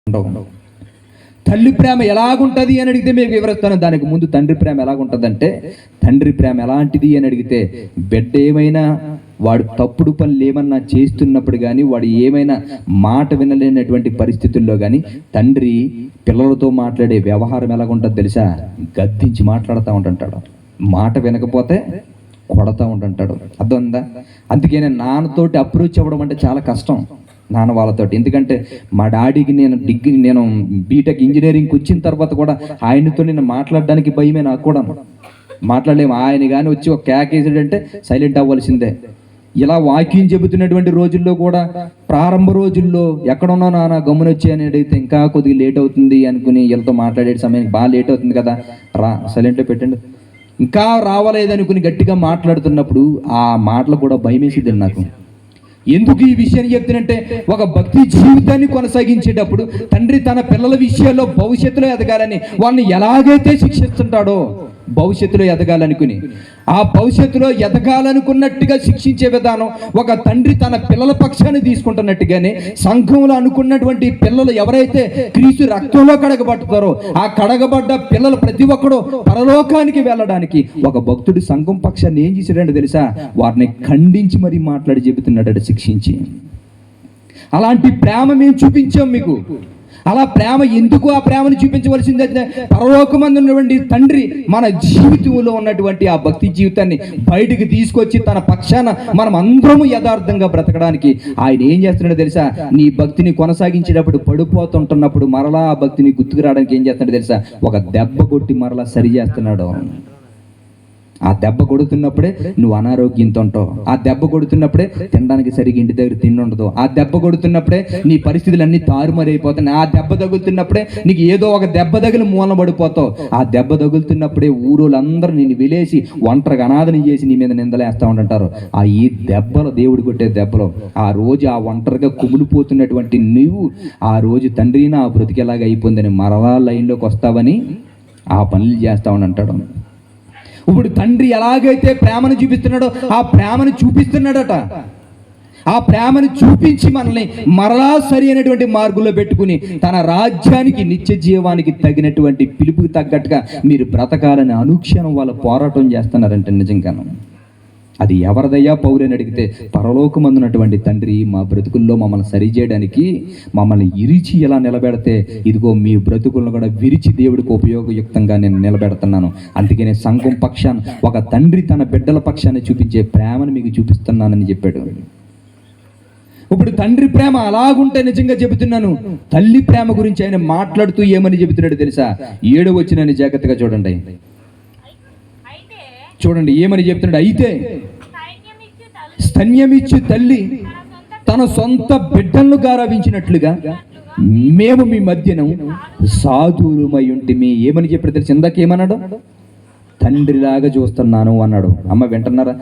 ఉండవు. తల్లి ప్రేమ ఎలాగుంటుంది అని అడిగితే మీకు వివరిస్తాను. దానికి ముందు తండ్రి ప్రేమ ఎలాగుంటుందంటే, తండ్రి ప్రేమ ఎలాంటిది అని అడిగితే, బిడ్డ ఏమైనా వాడు తప్పుడు పనులు ఏమన్నా చేస్తున్నప్పుడు కానీ, వాడు ఏమైనా మాట వినలేనటువంటి పరిస్థితుల్లో కానీ, తండ్రి పిల్లలతో మాట్లాడే వ్యవహారం ఎలాగుంటుందో తెలుసా? గద్దించి మాట్లాడుతూ ఉంటుంటాడు. మాట వినకపోతే కొడతా ఉంటుంటాడు. అర్థమైందా? అందుకే నేను నాన్నతోటి అప్రోచ్ అవ్వడం అంటే చాలా కష్టం, నాన్న వాళ్ళతోటి. ఎందుకంటే మా డాడీకి నేను బీటెక్ ఇంజనీరింగ్కి వచ్చిన తర్వాత కూడా ఆయనతో నేను మాట్లాడడానికి భయమే. నాకు కూడా మాట్లాడలేము. ఆయన కానీ వచ్చి ఒక కేకేసాడంటే సైలెంట్ అవ్వాల్సిందే. ఇలా వాక్యం చెబుతున్నటువంటి రోజుల్లో కూడా, ప్రారంభ రోజుల్లో ఎక్కడున్నా నాన్న గమ్మునొచ్చి అని అడిగితే ఇంకా కొద్దిగా లేట్ అవుతుంది అనుకుని వీళ్ళతో మాట్లాడే సమయానికి బాగా లేట్ అవుతుంది కదా, రా సైలెంట్లో పెట్టండి, ఇంకా రావలేదనుకుని గట్టిగా మాట్లాడుతున్నప్పుడు ఆ మాటలు కూడా భయం వేసేదండి నాకు. ఎందుకు ఈ విషయాన్ని చెప్తానంటే, ఒక భక్తి జీవితాన్ని కొనసాగించేటప్పుడు తండ్రి తన పిల్లల విషయాల్లో భవిష్యత్తులో ఎదగాలని వాళ్ళని ఎలాగైతే శిక్షిస్తుంటాడో, భవిష్యత్తులో ఎదగాలనుకుని ఆ భవిష్యత్తులో ఎదగాలనుకున్నట్టుగా శిక్షించే విధానం ఒక తండ్రి తన పిల్లల పక్షాన్ని తీసుకుంటున్నట్టుగానే, సంఘంలో అనుకున్నటువంటి పిల్లలు ఎవరైతే క్రీస్తు రక్తంలో కడగబడతారో ఆ కడగబడ్డ పిల్లలు ప్రతి ఒక్కడు పరలోకానికి వెళ్ళడానికి ఒక భక్తుడు సంఘం పక్షాన్ని ఏం చేశాడంటే తెలుసా? వారిని ఖండించి మరీ మాట్లాడి చెబుతున్నాడు, శిక్షించి. అలాంటి ప్రేమ మేము చూపించాం మీకు. అలా ప్రేమ ఎందుకు ఆ ప్రేమను చూపించవలసిందంటే, పరలోకమందు ఉన్నటువంటి తండ్రి మన జీవితంలో ఉన్నటువంటి ఆ భక్తి జీవితాన్ని బయటికి తీసుకొచ్చి తన పక్షాన మనం అందరము యథార్థంగా బ్రతకడానికి ఆయన ఏం చేస్తున్నాడో తెలుసా? నీ భక్తిని కొనసాగించేటప్పుడు పడిపోతుంటున్నప్పుడు మరలా ఆ భక్తిని గుర్తుకు రావడానికి ఏం చేస్తున్నాడో తెలుసా? ఒక దెబ్బ కొట్టి మరలా సరి చేస్తున్నాడు. ఆ దెబ్బ కొడుతున్నప్పుడే నువ్వు అనారోగ్యంతో ఉంటావు. ఆ దెబ్బ కొడుతున్నప్పుడే తినడానికి సరిగ్గా ఇంటి దగ్గర తిండి ఉండదు. ఆ దెబ్బ కొడుతున్నప్పుడే నీ పరిస్థితులు అన్నీ తారుమారైపోతున్నాయి. ఆ దెబ్బ తగులుతున్నప్పుడే నీకు ఏదో ఒక దెబ్బ తగిలి మూలన పడిపోతావు. ఆ దెబ్బ తగులుతున్నప్పుడే ఊరోళ్ళందరూ నిన్ను విలేసి ఒంటరిగా అనాథని చేసి నీ మీద నిందలేస్తూ ఉంటుంటారు. ఆ ఈ దెబ్బలు, దేవుడు కొట్టే దెబ్బలు, ఆ రోజు ఆ ఒంటరిగా కుమిలిపోతున్నటువంటి నువ్వు ఆ రోజు తండ్రి నా బ్రతికేలాగా అయిపోయిందని మరలా లైన్లోకి వస్తావని ఆ పనులు చేస్తావని అంటాడు. ఇప్పుడు తండ్రి ఎలాగైతే ప్రేమను చూపిస్తున్నాడో ఆ ప్రేమను చూపిస్తున్నాడట. ఆ ప్రేమను చూపించి మనల్ని మరలా సరి అయినటువంటి మార్గంలో పెట్టుకుని తన రాజ్యానికి, నిత్య జీవానికి తగినటువంటి పిలుపుకి తగ్గట్టుగా మీరు బ్రతకాలని అనుక్షణం వాళ్ళ పోరాటం చేస్తున్నారంటే నిజంగాను అది ఎవరిదయ్యా పౌరని అడిగితే, పరలోకమందున్నటువంటి తండ్రి మా బ్రతుకుల్లో మమ్మల్ని సరిచేయడానికి, మమ్మల్ని ఇరిచి ఎలా నిలబెడితే, ఇదిగో మీ బ్రతుకులను కూడా విరిచి దేవుడికి ఉపయోగయుక్తంగా నేను నిలబెడుతున్నాను. అందుకనే సంఘం పక్షాన్ని, ఒక తండ్రి తన బిడ్డల పక్షాన్ని చూపించే ప్రేమను మీకు చూపిస్తున్నానని చెప్పాడు. ఇప్పుడు తండ్రి ప్రేమ అలాగుంటే నిజంగా చెబుతున్నాను, తల్లి ప్రేమ గురించి ఆయన మాట్లాడుతూ ఏమని చెబుతున్నాడు తెలుసా? 7వ వచనాన్ని జాగ్రత్తగా చూడండి. చూడండి ఏమని చెప్తున్నాడు. అయితే స్తన్యమిచ్చు తల్లి తన సొంత బిడ్డలను గారావించినట్లుగా మేము మీ మధ్యన సాధువులమై ఉంటిమి. ఏమని చెప్పాడు తెలిసి? ఇందాకేమన్నాడు? తండ్రిలాగా చూస్తున్నాను అన్నాడు. అమ్మ వింటున్నారా?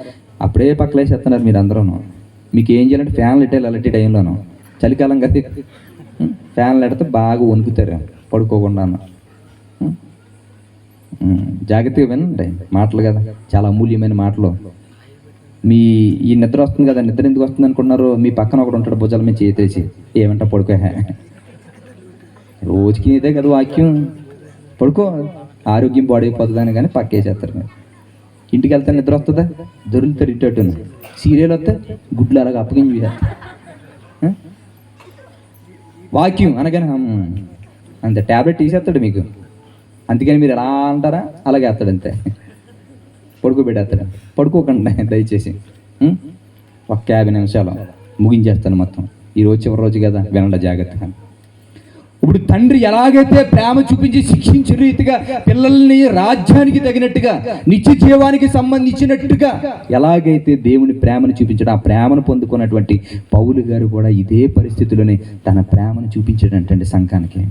అప్పుడే పక్కలేసేస్తున్నారు మీరు అందరూ. మీకు ఏం చేయాలంటే ఫ్యాన్లు ఇట్టాలి. అలాంటి టైంలోనూ చలికాలం కదా, ఫ్యాన్లు ఎడితే బాగా వణుకుతారు పడుకోకుండా. జాగ్రత్తగా వినండి మాటలు కదా, చాలా అమూల్యమైన మాటలు. మీ ఈ నిద్ర వస్తుంది కదా, నిద్ర ఎందుకు వస్తుంది అనుకున్నారు? మీ పక్కన ఒకడు ఉంటాడు భుజాల మీద చేసేసి, ఏమంటా పడుకో, రోజుకి ఇదే కదా వాక్యం, పడుకో ఆరోగ్యం పాడైపోతుందని కానీ పక్కేసేస్తారు. మీరు ఇంటికి వెళ్తే నిద్ర వస్తుందా? దొరుకుతారు ఇటు. సీరియల్ వస్తే గుడ్లు అలాగ అప్పగించి వాక్యం అనగానే అంతే, ట్యాబ్లెట్ తీసేస్తాడు మీకు. అందుకని మీరు ఎలా అంటారా అలాగే వేస్తాడు, అంతే. పడుకోబెట్టేస్తాడు. పడుకోకండి దయచేసి. ఒక 50 నిమిషాలు ముగించేస్తాను మొత్తం. ఈరోజు చివరి రోజు కదా, వినండి జాగ్రత్తగా. ఇప్పుడు తండ్రి ఎలాగైతే ప్రేమ చూపించి శిక్షించే రీతిగా పిల్లల్ని రాజ్యానికి తగినట్టుగా, నిత్య జీవానికి సంబంధించినట్టుగా ఎలాగైతే దేవుని ప్రేమను చూపించడం, ఆ ప్రేమను పొందుకున్నటువంటి పౌలు గారు కూడా ఇదే పరిస్థితుల్లోనే తన ప్రేమను చూపించాడంటండి సంఘానికి.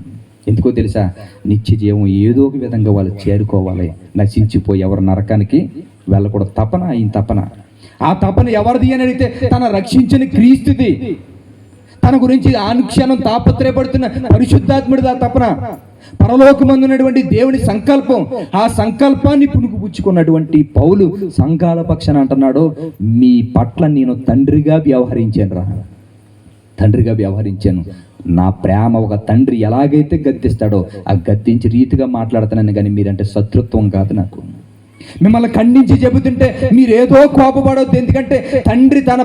ఎందుకో తెలుసా? నిత్య జీవం ఏదో ఒక విధంగా వాళ్ళు చేరుకోవాలి, నశించిపోయి ఎవరు నరకానికి వెళ్ళకూడదు. తపన ఆయన తపన. ఆ తపన ఎవరిది అని అడిగితే తన రక్షించిన క్రీస్తుది. తన గురించి అనుక్షణం తాపత్రయపడుతున్న పరిశుద్ధాత్ముడిది ఆ తపన. పరలోకమందున్నటువంటి దేవుని సంకల్పం. ఆ సంకల్పాన్ని పుణుకుపుచ్చుకున్నటువంటి పౌలు సంఘాల పక్షాన అంటున్నాడు, మీ పట్ల నేను తండ్రిగా వ్యవహరించాను రా. తండ్రిగా వ్యవహరించాను. నా ప్రేమ ఒక తండ్రి ఎలాగైతే గద్దిస్తాడో ఆ గద్దించి రీతిగా మాట్లాడుతున్నాను, కానీ మీరంటే శత్రుత్వం కాదు నాకు. మిమ్మల్ని ఖండించి చెబుతుంటే మీరేదో కోపపడవద్దు, ఎందుకంటే తండ్రి తన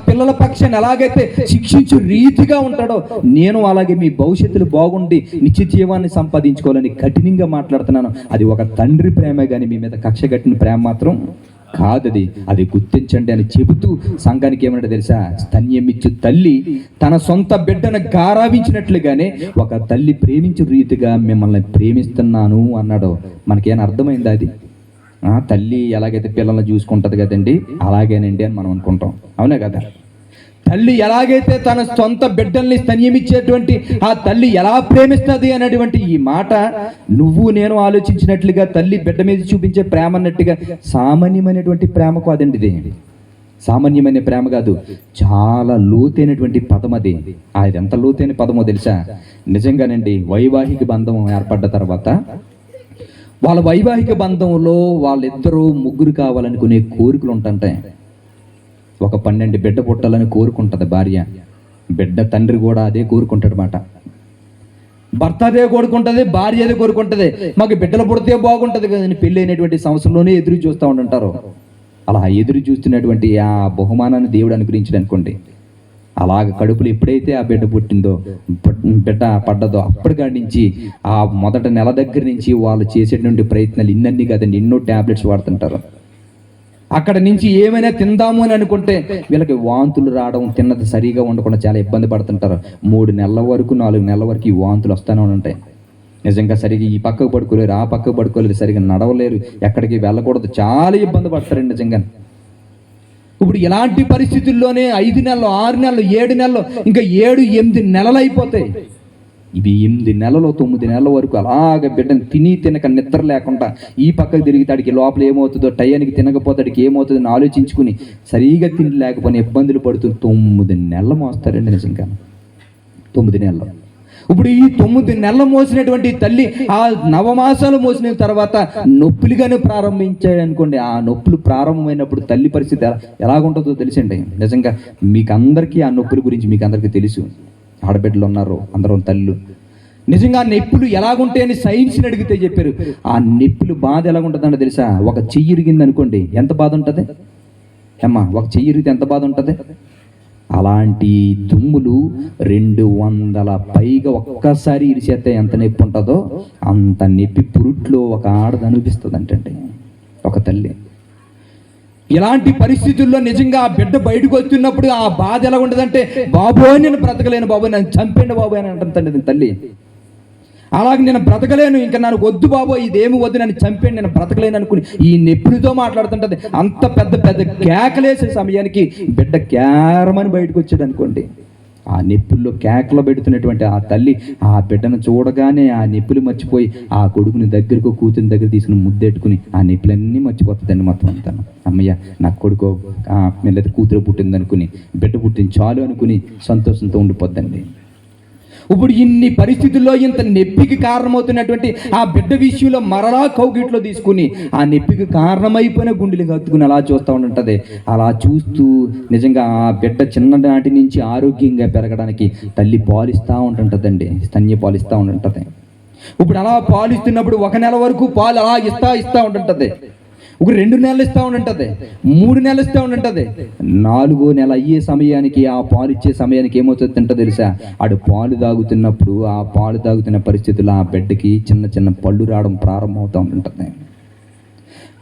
పిల్లల పక్షాన్ని ఎలాగైతే శిక్షించు రీతిగా ఉంటాడో నేను అలాగే మీ భవిష్యత్తులు బాగుండి నిత్య జీవాన్ని సంపాదించుకోవాలని కఠినంగా మాట్లాడుతున్నాను. అది ఒక తండ్రి ప్రేమే, కానీ మీ మీద కక్ష కట్టిన ప్రేమ మాత్రం కాదది. అది గుర్తించండి అని చెబుతూ సంఘానికి ఏమన్నా తెలుసా, స్తన్యమిచ్చు తల్లి తన సొంత బిడ్డను గారావించినట్లుగానే ఒక తల్లి ప్రేమించు రీతిగా మిమ్మల్ని ప్రేమిస్తున్నాను అన్నాడు. మనకేమైనా అర్థమైందా అది? తల్లి ఎలాగైతే పిల్లల్ని చూసుకుంటుంది కదండి, అలాగేనండి అని మనం అనుకుంటాం, అవునా కదా? తల్లి ఎలాగైతే తన సొంత బిడ్డల్ని స్తన్యమిచ్చేటువంటి ఆ తల్లి ఎలా ప్రేమిస్తుంది అనేటువంటి ఈ మాట నువ్వు నేను ఆలోచించినట్లుగా తల్లి బిడ్డ మీద చూపించే ప్రేమ అన్నట్టుగా సామాన్యమైనటువంటి ప్రేమ కాదండి ఇది. సామాన్యమైన ప్రేమ కాదు, చాలా లోతైనటువంటి పదం అది. అది ఎంత లోతైన పదమో తెలుసా? నిజంగానండి, వైవాహిక బంధం ఏర్పడ్డ తర్వాత వాళ్ళ వైవాహిక బంధంలో వాళ్ళిద్దరూ ముగ్గురు కావాలనుకునే కోరికలు ఉంటుంటాయి. ఒక 12 బిడ్డ పుట్టాలని కోరుకుంటుంది భార్య, బిడ్డ తండ్రి కూడా అదే కోరుకుంటాడు మాట. భర్త అదే కోరుకుంటుంది, భార్య అదే కోరుకుంటుంది. మాకు బిడ్డలు పుడితే బాగుంటుంది కదండి, పెళ్ళి అయినటువంటి సంవత్సరంలోనే ఎదురు చూస్తూ ఉంటుంటారు. అలా ఎదురు చూస్తున్నటువంటి ఆ బహుమానాన్ని దేవుడు అనుగ్రహించాడు అనుకోండి. అలాగ కడుపులో ఎప్పుడైతే ఆ బిడ్డ పుట్టిందో, బిడ్డ పడ్డదో, అప్పటికాడి నుంచి ఆ మొదట నెల దగ్గర నుంచి వాళ్ళు చేసేటువంటి ప్రయత్నాలు ఇన్నన్నీ కదండి, ఎన్నో ట్యాబ్లెట్స్ వాడుతుంటారు. అక్కడ నుంచి ఏమైనా తిందాము అని అనుకుంటే వీళ్ళకి వాంతులు రావడం, తిన్నది సరిగా ఉండకుండా చాలా ఇబ్బంది పడుతుంటారు. 3 నెలల వరకు 4 నెలల వరకు ఈ వాంతులు వస్తూనే ఉంటాయి. నిజంగా సరిగా ఈ పక్కకు పడుకోలేరు, ఆ పక్కకు పడుకోలేరు, సరిగా నడవలేరు, ఎక్కడికి వెళ్ళకూడదు, చాలా ఇబ్బంది పడతారండి నిజంగా. ఇప్పుడు ఇలాంటి పరిస్థితుల్లోనే 5 నెలలు, 6 నెలలు, 7 నెలలు, ఇంకా 7, 8 నెలలు అయిపోతాయి. ఇవి 8 నెలలు, 9 నెలల వరకు అలాగ బిడ్డను తినక నిద్ర లేకుండా ఈ పక్కకు తిరిగితాడికి లోపల ఏమవుతుందో, టయానికి తినకపోతాడికి ఏమవుతుందని ఆలోచించుకుని సరిగా తిండి లేకపోయినా ఇబ్బందులు పడుతూ 9 నెలలు మోస్తారండి నిజంగా. 9 నెలలు. ఇప్పుడు ఈ 9 నెలలు మోసినటువంటి తల్లి ఆ నవమాసాలు మోసిన తర్వాత నొప్పులుగానే ప్రారంభించాడు అనుకోండి. ఆ నొప్పులు ప్రారంభమైనప్పుడు తల్లి పరిస్థితి ఎలాగుంటుందో తెలుసండి. నిజంగా మీకు అందరికీ ఆ నొప్పుల గురించి మీకు అందరికీ తెలుసు. ఆడబిడ్డలు ఉన్నారు, అందరూ తల్లు. నిజంగా ఆ నొప్పులు ఎలాగుంటాయని సైన్స్ని అడిగితే చెప్పారు. ఆ నొప్పులు బాధ ఎలాగుంటుందంటే తెలుసా? ఒక చెయ్యి ఇరిగింది అనుకోండి, ఎంత బాధ ఉంటుంది అమ్మా? ఒక చెయ్యి ఇరిగితే ఎంత బాధ ఉంటుంది? అలాంటి దుమ్ములు 200 పైగా ఒక్కసారి ఇరిచేస్తే ఎంత నొప్పి ఉంటుందో అంత నొప్పి పురుట్లో ఒక ఆడది అనిపిస్తుంది అంటే ఒక తల్లి. ఇలాంటి పరిస్థితుల్లో నిజంగా ఆ బిడ్డ బయటకు వస్తున్నప్పుడు ఆ బాధ ఎలా ఉండదంటే, బాబోయ్ నేను బ్రతకలేను, బాబోయ్ నన్ను చంపండి బాబోయ్ అని అంటుందండి తల్లి. అలాగే నేను బ్రతకలేను, ఇంకా నాకు వద్దు బాబోయ్, ఇదేమి వద్దు, నన్ను చంపండి, నేను బ్రతకలేను అనుకుని ఈ నొప్పులతో మాట్లాడుతుంటది. అంత పెద్ద పెద్ద కేకలేసే సమయానికి బిడ్డ కేరమని బయటకు వచ్చాడు అనుకోండి. ఆ నొప్పుల్లో కేకలు పెడుతున్నటువంటి ఆ తల్లి ఆ బిడ్డను చూడగానే ఆ నొప్పులు మర్చిపోయి ఆ కొడుకుని దగ్గరకు, కూతుని దగ్గర తీసుకుని ముద్దెట్టుకుని ఆ నొప్పులన్నీ మర్చిపోతుందండి మొత్తం అంతా. అమ్మయ్య నా కొడుకో లేదా కూతురు పుట్టింది అనుకుని, బిడ్డ పుట్టింది చాలు అనుకుని సంతోషంతో ఉండిపోద్దండి. ఇప్పుడు ఇన్ని పరిస్థితుల్లో ఇంత నొప్పికి కారణమవుతున్నటువంటి ఆ బిడ్డ విషయంలో మరలా కౌగిట్లో తీసుకుని ఆ నొప్పికి కారణమైపోయిన గుండెలు కత్తుకుని అలా చూస్తూ ఉంటుంది. అలా చూస్తూ నిజంగా ఆ బిడ్డ చిన్ననాటి నుంచి ఆరోగ్యంగా పెరగడానికి తల్లి పాలిస్తూ ఉంటుంటుందండి, స్తన్య పాలిస్తూ ఉంటుంటుంది. ఇప్పుడు అలా పాలిస్తున్నప్పుడు 1 నెల వరకు పాలు అలా ఇస్తూ ఉంటుంటుంది. ఒక 2 నెలలు ఇస్తూ ఉంటుంటుంది, 3 నెలలు ఇస్తూ ఉంటుంటుంది. 4వ నెల అయ్యే సమయానికి, ఆ పాలు ఇచ్చే సమయానికి ఏమవుతుంది అంటే తెలుసా? ఆడు పాలు తాగుతున్నప్పుడు ఆ పాలు తాగుతున్న పరిస్థితుల్లో ఆ బిడ్డకి చిన్న చిన్న పళ్ళు రావడం ప్రారంభమవుతూ ఉంటుంది.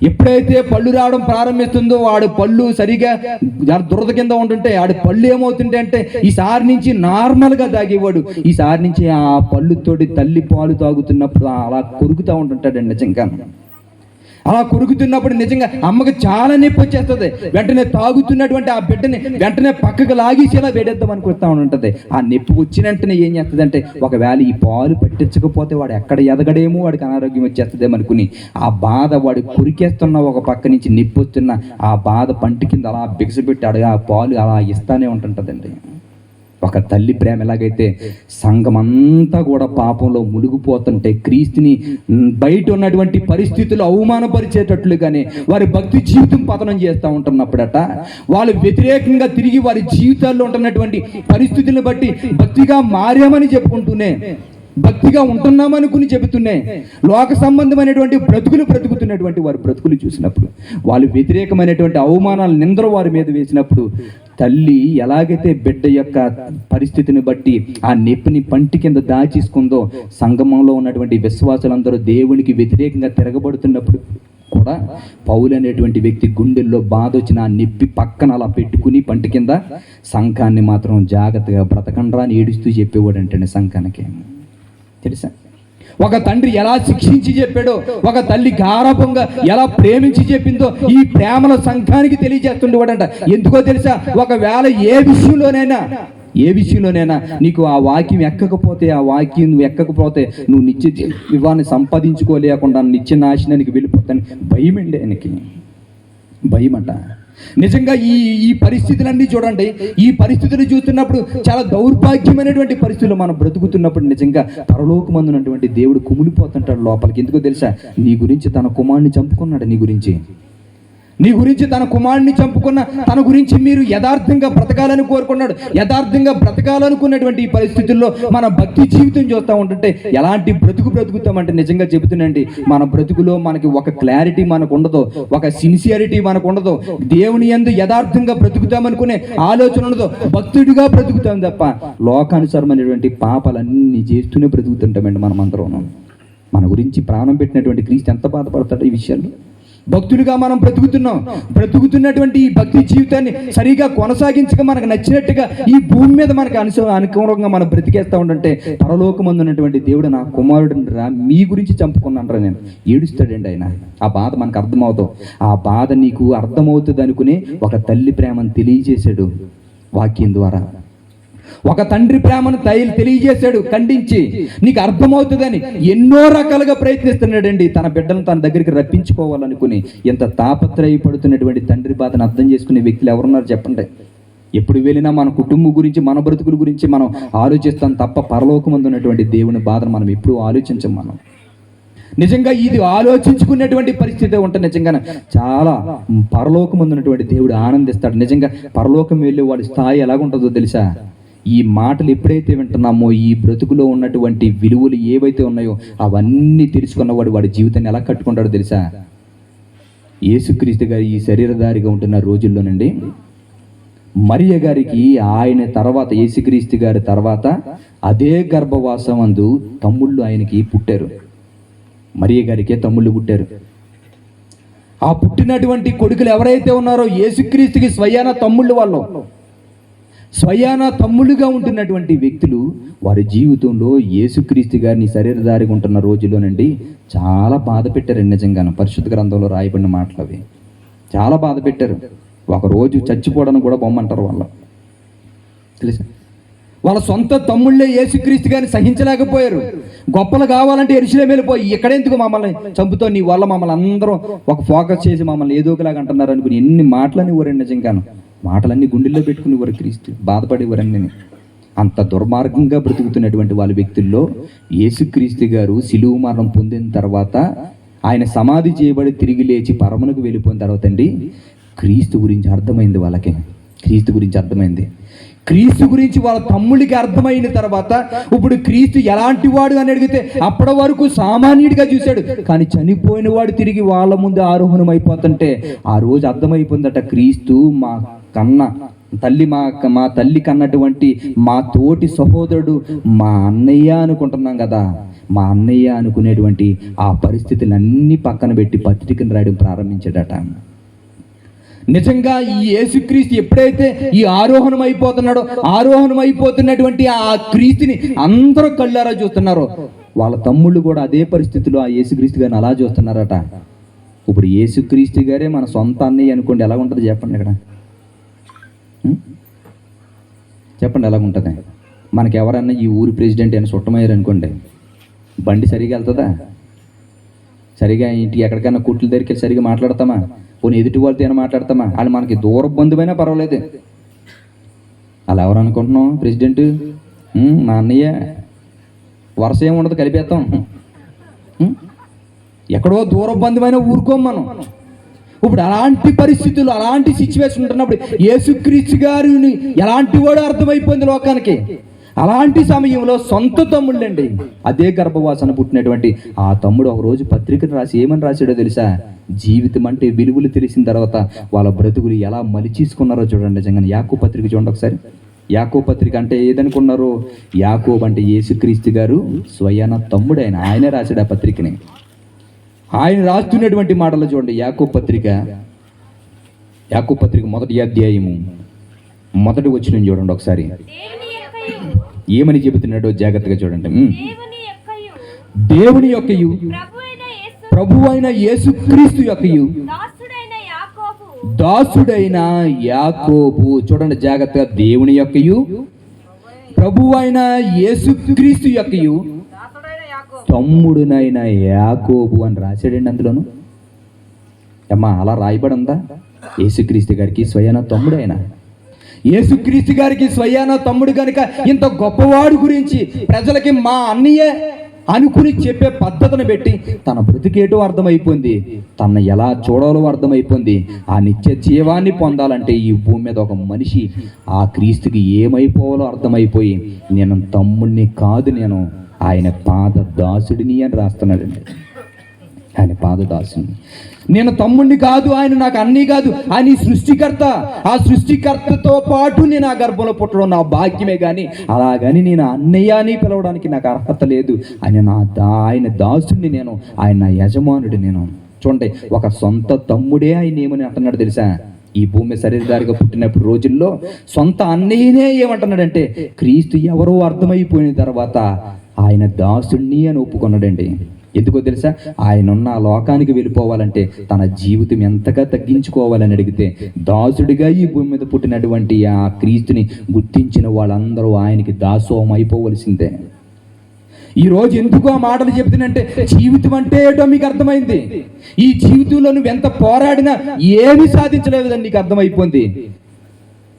ఎప్పుడైతే పళ్ళు రావడం ప్రారంభిస్తుందో వాడు పళ్ళు సరిగా దురద కింద ఉంటుంటే ఆడు పళ్ళు ఏమవుతుంటే అంటే ఈసారి నుంచి నార్మల్గా తాగేవాడు ఈసారి నుంచి ఆ పళ్ళుతోటి తల్లి పాలు తాగుతున్నప్పుడు అలా కొరుకుతూ ఉంటుంటాడండి నిజంగా. అలా కొరుకుతున్నప్పుడు నిజంగా అమ్మకి చాలా నొప్పి వచ్చేస్తుంది. వెంటనే తాగుతున్నటువంటి ఆ బిడ్డని వెంటనే పక్కకు లాగేసేలా వేడేద్దాం అనుకుంటా ఉంటుంది. ఆ నొప్పి వచ్చిన వెంటనే ఏం చేస్తుంది అంటే, ఒకవేళ ఈ పాలు పట్టించకపోతే వాడు ఎక్కడ ఎదగడేమో, వాడికి అనారోగ్యం వచ్చేస్తుందేమో అనుకుని ఆ బాధ వాడు కొరికేస్తున్న ఒక పక్క నుంచి నొప్పి వస్తున్న ఆ బాధ పంటి కింద అలా బిగసపెట్టాడు ఆ పాలు అలా ఇస్తానే ఉంటుంటుందండి. ఒక తల్లి ప్రేమ ఎలాగైతే సంఘం అంతా కూడా పాపంలో మునిగిపోతుంటే క్రీస్తుని బయట ఉన్నటువంటి పరిస్థితులు అవమానపరిచేటట్లుగానే వారి భక్తి జీవితం పతనం చేస్తూ ఉంటున్నప్పుడట, వాళ్ళు వ్యతిరేకంగా తిరిగి వారి జీవితాల్లో ఉంటున్నటువంటి పరిస్థితులను బట్టి భక్తిగా మారామని చెప్పుకుంటూనే, భక్తిగా ఉంటున్నామనుకుని చెబుతున్నాయి, లోక సంబంధమైనటువంటి బ్రతుకుతున్నటువంటి వారి బ్రతుకులు చూసినప్పుడు, వాళ్ళు వ్యతిరేకమైనటువంటి అవమానాలు నిందలు వారి మీద వేసినప్పుడు, తల్లి ఎలాగైతే బిడ్డ యొక్క పరిస్థితిని బట్టి ఆ నొప్పిని పంటి కింద దాచేసుకుందో, సంగమంలో ఉన్నటువంటి విశ్వాసులందరూ దేవునికి వ్యతిరేకంగా తిరగబడుతున్నప్పుడు కూడా పౌలు అనేటువంటి వ్యక్తి గుండెల్లో బాధ వచ్చిన ఆ నొప్పి పక్కన అలా పెట్టుకుని పంటి కింద సంఘాన్ని మాత్రం జాగ్రత్తగా బ్రతకండ్రా అని ఏడుస్తూ చెప్పేవాడు అంటే సంఘానికి. తెలుసా, ఒక తండ్రి ఎలా శిక్షించి చెప్పాడో, ఒక తల్లి గారాభంగా ఎలా ప్రేమించి చెప్పిందో ఈ ప్రేమల సంఘానికి తెలియజేస్తుండేవాడంట. ఎందుకో తెలుసా, ఒకవేళ ఏ విషయంలోనైనా నీకు ఆ వాక్యం ఎక్కకపోతే, ఆ వాక్యం నువ్వు ఎక్కకపోతే నువ్వు నిత్య వివాహాన్ని సంపాదించుకోలేకుండా నిత్య నాశనానికి వెళ్ళిపోతాను భయమండి ఆయనకి, భయమంట. నిజంగా ఈ పరిస్థితులన్నీ చూడండి, ఈ పరిస్థితులు చూస్తున్నప్పుడు చాలా దౌర్భాగ్యమైనటువంటి పరిస్థితులు మనం బ్రతుకుతున్నప్పుడు నిజంగా పరలోకమందున్నటువంటి దేవుడు కుమిలిపోతుంటాడు లోపలికి. ఎందుకో తెలుసా, నీ గురించి తన కుమారుని చంపుకున్నాడు, నీ గురించి తన కుమారుని చంపుకున్న తన గురించి మీరు యథార్థంగా బ్రతకాలని కోరుకున్నాడు. యథార్థంగా బ్రతకాలనుకున్నటువంటి ఈ పరిస్థితుల్లో మన భక్తి జీవితం చూస్తూ ఉంటుంటే ఎలాంటి బ్రతుకుతామంటే నిజంగా చెబుతున్నాండి, మన బ్రతుకులో మనకి ఒక క్లారిటీ మనకు ఉండదు, ఒక సిన్సియారిటీ మనకు ఉండదు, దేవుని యందు యథార్థంగా బ్రతుకుతామనుకునే ఆలోచన ఉండదు, భక్తుడిగా బ్రతుకుతాం తప్ప లోకానుసారమైనటువంటి పాపాలన్నీ చేస్తూనే బ్రతుకుతుంటామండి మనం అందరం. మన గురించి ప్రాణం పెట్టినటువంటి క్రీస్తు ఎంత బాధపడతాడు ఈ విషయాల్లో. భక్తులుగా మనం బ్రతుకుతున్నటువంటి ఈ భక్తి జీవితాన్ని సరిగా కొనసాగించక మనకు నచ్చినట్టుగా ఈ భూమి మీద మనకు అనుకూలంగా మనం బ్రతికేస్తూ ఉంటుంటే పరలోకమందున్నటువంటి దేవుడు నా కుమారుడిని రా మీ గురించి చంపుకున్నాను రా నేను ఏడుస్తాడండి ఆయన. ఆ బాధ మనకు అర్థమవుతాం, ఆ బాధ నీకు అర్థమవుతుంది అనుకుని ఒక తల్లి ప్రేమను తెలియజేశాడు వాక్యం ద్వారా, ఒక తండ్రి ప్రేమను తెలియజేశాడు ఖండించి, నీకు అర్థమవుతుందని ఎన్నో రకాలుగా ప్రయత్నిస్తున్నాడండి తన బిడ్డలను తన దగ్గరికి రప్పించుకోవాలనుకుని. ఎంత తాపత్రయపడుతున్నటువంటి తండ్రి బాధను అర్థం చేసుకునే వ్యక్తులు ఎవరున్నారు చెప్పండి. ఎప్పుడు వెళ్ళినా మన కుటుంబం గురించి, మన బ్రతుకుల గురించి మనం ఆలోచిస్తాం తప్ప పరలోకమందు ఉన్నటువంటి దేవుని బాధను మనం ఎప్పుడూ ఆలోచించం. మనం నిజంగా ఇది ఆలోచించుకునేటువంటి పరిస్థితి ఉంటే నిజంగా చాలా పరలోకమందు ఉన్నటువంటి దేవుడు ఆనందిస్తాడు. నిజంగా పరలోకం వెళ్ళే వాడి స్థాయి ఎలాగుంటుందో తెలుసా, ఈ మాటలు ఎప్పుడైతే వింటున్నామో ఈ బ్రతుకులో ఉన్నటువంటి విలువలు ఏవైతే ఉన్నాయో అవన్నీ తెలుసుకున్నవాడు వాడి జీవితాన్ని ఎలా కట్టుకుంటాడో తెలుసా. యేసుక్రీస్తు గారు ఈ శరీరధారిగా ఉంటున్న రోజుల్లోనండి మరియ గారికి ఆయన తర్వాత, యేసుక్రీస్తు గారి తర్వాత అదే గర్భవాసం అందు తమ్ముళ్ళు ఆయనకి పుట్టారు. మరియ గారికి తమ్ముళ్ళు పుట్టారు. ఆ పుట్టినటువంటి కొడుకులు ఎవరైతే ఉన్నారో యేసుక్రీస్తుకి స్వయాన తమ్ముళ్ళు, వాళ్ళు స్వయాన తమ్ముళ్ళుగా ఉంటున్నటువంటి వ్యక్తులు వారి జీవితంలో యేసుక్రీస్తు గారిని శరీరధారిగా ఉంటున్న రోజుల్లోనండి చాలా బాధ పెట్టారండి. నిజంగానే పరిశుద్ధ గ్రంథంలో రాయబడిన మాటలు అవి చాలా బాధ పెట్టారు. ఒకరోజు చచ్చిపోవడానికి కూడా బొమ్మంటారు వాళ్ళు, తెలుసా. వాళ్ళ సొంత తమ్ముళ్ళే యేసుక్రీస్తు గారిని సహించలేకపోయారు. గొప్పలు కావాలంటే యెరూషలేము వెళ్ళిపోయి, ఎక్కడెందుకు మమ్మల్ని చంపుతావు, నీ వల్ల మమ్మల్ని అందరం ఒక ఫోకస్ చేసి మమ్మల్ని ఏదో ఒకలాగా అంటున్నారు అనుకుని ఎన్ని మాటలని ఊరండి. నిజంగాను మాటలన్నీ గుండెల్లో పెట్టుకుని వారు క్రీస్తు బాధపడేవారని. అంత దుర్మార్గంగా బ్రతుకుతున్నటువంటి వాళ్ళ వ్యక్తుల్లో యేసుక్రీస్తు గారు సిలువ మరణం పొందిన తర్వాత, ఆయన సమాధి చేయబడి తిరిగి లేచి పరమునకు వెళ్ళిపోయిన తర్వాత అండి క్రీస్తు గురించి అర్థమైంది వాళ్ళకి. క్రీస్తు గురించి వాళ్ళ తమ్ముడికి అర్థమైన తర్వాత ఇప్పుడు క్రీస్తు ఎలాంటి వాడు అని అడిగితే అప్పటి వరకు సామాన్యుడిగా చూశాడు, కానీ చనిపోయిన వాడు తిరిగి వాళ్ళ ముందు ఆరోహణం అయిపోతుంటే ఆ రోజు అర్థమైపోయిందట, క్రీస్తు మా తల్లి కన్నటువంటి మా తోటి సహోదరుడు, మా అన్నయ్య అనుకుంటున్నాం కదా, మా అన్నయ్య అనుకునేటువంటి ఆ పరిస్థితులన్నీ పక్కన పెట్టి పత్రికను రాయడం ప్రారంభించాడట. నిజంగా ఈ యేసుక్రీస్తు ఎప్పుడైతే ఈ ఆరోహణం అయిపోతున్నటువంటి ఆ క్రీస్తుని అందరూ కళ్ళారా చూస్తున్నారో, వాళ్ళ తమ్ముళ్ళు కూడా అదే పరిస్థితిలో ఆ యేసుక్రీస్తు గారిని అలా చూస్తున్నారట. ఇప్పుడు యేసుక్రీస్తు గారే మన సొంత అన్నయ్య అనుకోండి, ఎలా ఉంటుంది చెప్పండి. ఇక్కడ చెప్పండి ఎలాగుంటుంది. మనకి ఎవరన్నా ఈ ఊరి ప్రెసిడెంట్ అని చుట్టమయ్యారు అనుకోండి, బండి సరిగా వెళ్తుందా? సరిగా ఇంటికి ఎక్కడికైనా కుట్ల దగ్గరికి సరిగా మాట్లాడతామా? పోనీ ఎదుటి వాళ్ళతో అయినా మాట్లాడతామా? వాళ్ళు మనకి దూర బంధువైనా పర్వాలేదు, అలా ఎవరు అనుకుంటున్నాం? ప్రెసిడెంట్ మా అన్నయ్య, వరుస ఏముండదు, కలిపేస్తాం. ఎక్కడో దూర బంధువైనా ఊరుకోం మనం. ఇప్పుడు అలాంటి పరిస్థితులు, అలాంటి సిచ్యువేషన్ ఉంటున్నప్పుడు యేసుక్రీస్తు గారిని ఎలాంటి వాడు అర్థమైపోయింది లోకానికి. అలాంటి సమయంలో సొంత తమ్ముళ్ళండి, అదే గర్భవాసన పుట్టినటువంటి ఆ తమ్ముడు ఒక రోజు పత్రికను రాసి ఏమని రాశాడో తెలుసా? జీవితం అంటే విలువలు తెలిసిన తర్వాత వాళ్ళ బ్రతుకులు ఎలా మలిచీసుకున్నారో చూడండి. నిజంగా యాకోబు పత్రిక చూడండి ఒకసారి. యాకోబు పత్రిక అంటే ఏదనుకున్నారు? యాకోబు అంటే యేసుక్రీస్తు గారు స్వయాన తమ్ముడు, ఆయనే రాశాడు ఆ పత్రికని. ఆయన రాస్తున్నటువంటి మాటలు చూడండి. యాకోబు పత్రిక మొదటి అధ్యాయము మొదటి వచనం చూడండి ఒకసారి. ఏమని చెబుతున్నాడో జాగ్రత్తగా చూడండి. దేవుని యొక్కయు ప్రభు అయిన యేసుక్రీస్తు యొక్కయు దాసుడైన యాకోబు, చూడండి జాగ్రత్తగా, దేవుని యొక్కయు ప్రభు అయిన యేసుక్రీస్తు యొక్కయు తమ్ముడునైన యాకోబు అని రాశాడండి అందులోను. అమ్మా అలా రాయబడి ఉందా? యేసుక్రీస్తు గారికి స్వయాన తమ్ముడు ఆయన. యేసుక్రీస్తు గారికి స్వయాన తమ్ముడు కనుక ఇంత గొప్పవాడు గురించి ప్రజలకి మా అన్నయ్య అనుకుని చెప్పే పద్ధతిని పెట్టి తన బ్రతికేటో అర్థమైపోయింది, తన ఎలా చూడాలో అర్థమైపోయింది. ఆ నిత్య జీవాన్ని పొందాలంటే ఈ భూమి మీద ఒక మనిషి ఆ క్రీస్తుకి ఏమైపోవాలో అర్థమైపోయి, నేను తమ్ముడిని కాదు, నేను ఆయన పాద దాసుడిని అని రాస్తున్నాడండి. ఆయన పాదదాసుని, నేను తమ్ముడిని కాదు, ఆయన నాకు అన్నీ కాదు, ఆయన సృష్టికర్త. ఆ సృష్టికర్తతో పాటు నేను ఆ గర్భంలో పుట్టడం నా భాగ్యమే, కానీ అలాగని నేను అన్నయ్య అని పిలవడానికి నాకు అర్హత లేదు. ఆయన దాసుడిని నేను, ఆయన నా యజమానుడు నేను. చూడండి, ఒక సొంత తమ్ముడే ఆయన ఏమని అంటున్నాడు తెలుసా? ఈ భూమి శరీరధారిగా పుట్టినప్పుడు రోజుల్లో సొంత అన్నయ్యనే ఏమంటున్నాడంటే, క్రీస్తు ఎవరో అర్థమైపోయిన తర్వాత ఆయన దాసుడిని అని ఒప్పుకున్నాడండి. ఎందుకో తెలుసా? ఆయన ఉన్న లోకానికి వెళ్ళిపోవాలంటే తన జీవితం ఎంతగా తగ్గించుకోవాలని అడిగితే, దాసుడిగా ఈ భూమి మీద పుట్టినటువంటి ఆ క్రీస్తుని గుర్తించిన వాళ్ళందరూ ఆయనకి దాసోహం అయిపోవలసిందే. ఈరోజు ఎందుకు ఆ మాటలు చెబుతున్నంటే, జీవితం అంటే ఏటో మీకు అర్థమైంది. ఈ జీవితంలో నువ్వు ఎంత పోరాడినా ఏమీ సాధించలేదని నీకు అర్థమైపోయింది.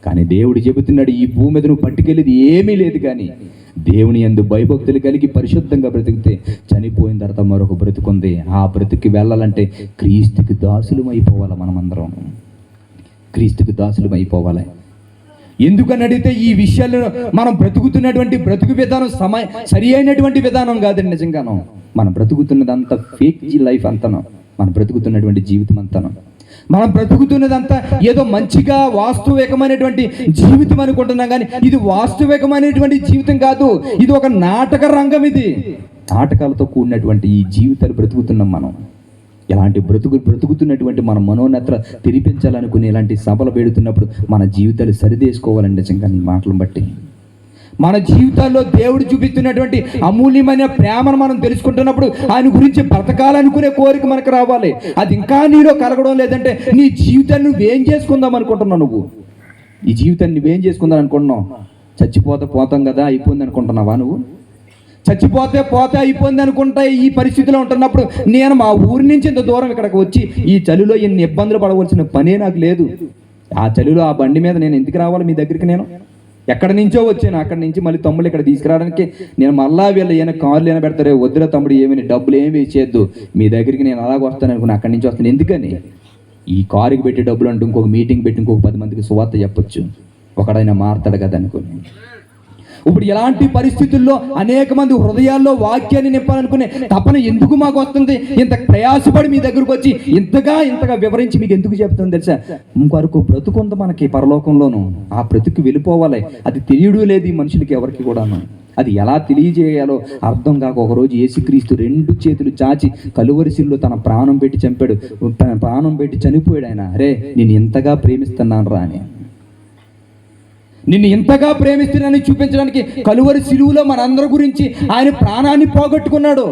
కానీ దేవుడు చెబుతున్నాడు, ఈ భూమి మీద నువ్వు పట్టుకెళ్ళేది ఏమీ లేదు, కానీ దేవుని యందు భయభక్తులు కలిగి పరిశుద్ధంగా బ్రతికితే చనిపోయిన తర్వాత మరొక బ్రతుకుంది. ఆ బ్రతుకి వెళ్ళాలంటే క్రీస్తుకి దాసులం అయిపోవాలి. మనమందరం క్రీస్తుకి దాసులం అయిపోవాలి. ఎందుకని అడిగితే, ఈ విషయాల్లో మనం బ్రతుకుతున్నటువంటి బ్రతుకు విధానం సరి అయినటువంటి విధానం కాదండి. నిజంగాను మనం బ్రతుకుతున్నదంతా ఫేక్ లైఫ్ అంతను, మనం బ్రతుకుతున్నటువంటి జీవితం అంతను, మనం బ్రతుకుతున్నదంతా ఏదో మంచిగా వాస్తవికమైనటువంటి జీవితం అనుకుంటున్నాం, కానీ ఇది వాస్తవికమైనటువంటి జీవితం కాదు. ఇది ఒక నాటక రంగం. ఇది నాటకాలతో కూడినటువంటి ఈ జీవితాలు బ్రతుకుతున్నాం మనం. ఇలాంటి బ్రతుకుతున్నటువంటి మన మనోనేత్ర తెరిపించాలనుకుని ఇలాంటి సభలు పెడుతున్నప్పుడు మన జీవితాలు సరిదేసుకోవాలండి. నిజంగా ఈ మాటలను బట్టి మన జీవితాల్లో దేవుడు చూపిస్తున్నటువంటి అమూల్యమైన ప్రేమను మనం తెలుసుకుంటున్నప్పుడు ఆయన గురించి బ్రతకాలనుకునే కోరిక మనకు రావాలి. అది ఇంకా నీలో కలగడం లేదంటే నీ జీవితాన్ని నువ్వేం చేసుకుందాం అనుకుంటున్నావు? నువ్వు ఈ జీవితాన్ని నువ్వేం చేసుకుందాం అనుకుంటున్నావు? చచ్చిపోతే పోతాం కదా, అయిపోయింది అనుకుంటున్నావా? నువ్వు చచ్చిపోతే అయిపోయింది అనుకుంటా ఈ పరిస్థితిలో ఉంటున్నప్పుడు, నేను మా ఊరి నుంచి ఇంత దూరం ఇక్కడికి వచ్చి ఈ చలిలో ఎన్ని ఇబ్బందులు పడవలసిన పనే నాకు లేదు. ఆ చలిలో ఆ బండి మీద నేను ఎందుకు రావాలి మీ దగ్గరికి? నేను ఎక్కడి నుంచో వచ్చాను, అక్కడి నుంచి మళ్ళీ తమ్ముళ్ళు ఇక్కడ తీసుకురావడానికి నేను మళ్ళా వీళ్ళు ఏమైనా కార్లు ఏమైనా పెడతారే, వద్దురా తమ్ముడు, ఏమైనా డబ్బులు ఏమి వేసేయద్దు, మీ దగ్గరికి నేను అలాగ వస్తాను అనుకుని అక్కడి నుంచి వస్తాను. ఎందుకని? ఈ కారుకి పెట్టి డబ్బులు అంటూ ఇంకొక మీటింగ్ పెట్టి ఇంకొక 10 మందికి సువార్త చెప్పొచ్చు, ఒకడైనా మారుతాడు కదా అనుకుని. ఇప్పుడు ఇలాంటి పరిస్థితుల్లో అనేక మంది హృదయాల్లో వాక్యాన్ని నింపాలనుకునే తపన ఎందుకు మాకు వస్తుంది? ఇంత ప్రయాసపడి మీ దగ్గరకు వచ్చి ఇంతగా వివరించి మీకు ఎందుకు చెప్తుంది తెలుసా? ఇంకొరకు బ్రతుకుంది మనకి పరలోకంలోనూ, ఆ బ్రతుకు వెళ్ళిపోవాలి. అది తెలియడం లేదు ఈ మనుషులకి ఎవరికి కూడాను. అది ఎలా తెలియజేయాలో అర్థం కాక ఒకరోజు యేసుక్రీస్తు 2 చేతులు చాచి కలువరిశిల్లో తన ప్రాణం పెట్టి చంపాడు, తన ప్రాణం పెట్టి చనిపోయాడు. ఆయన, అరే నేను ఎంతగా ప్రేమిస్తున్నాను రా అని, నిన్ను ఎంతగా ప్రేమిస్తున్నానని చూపించడానికి కలువరి సిలువలో మనందరి గురించి ఆయన ప్రాణాన్ని పోగొట్టుకున్నాడు.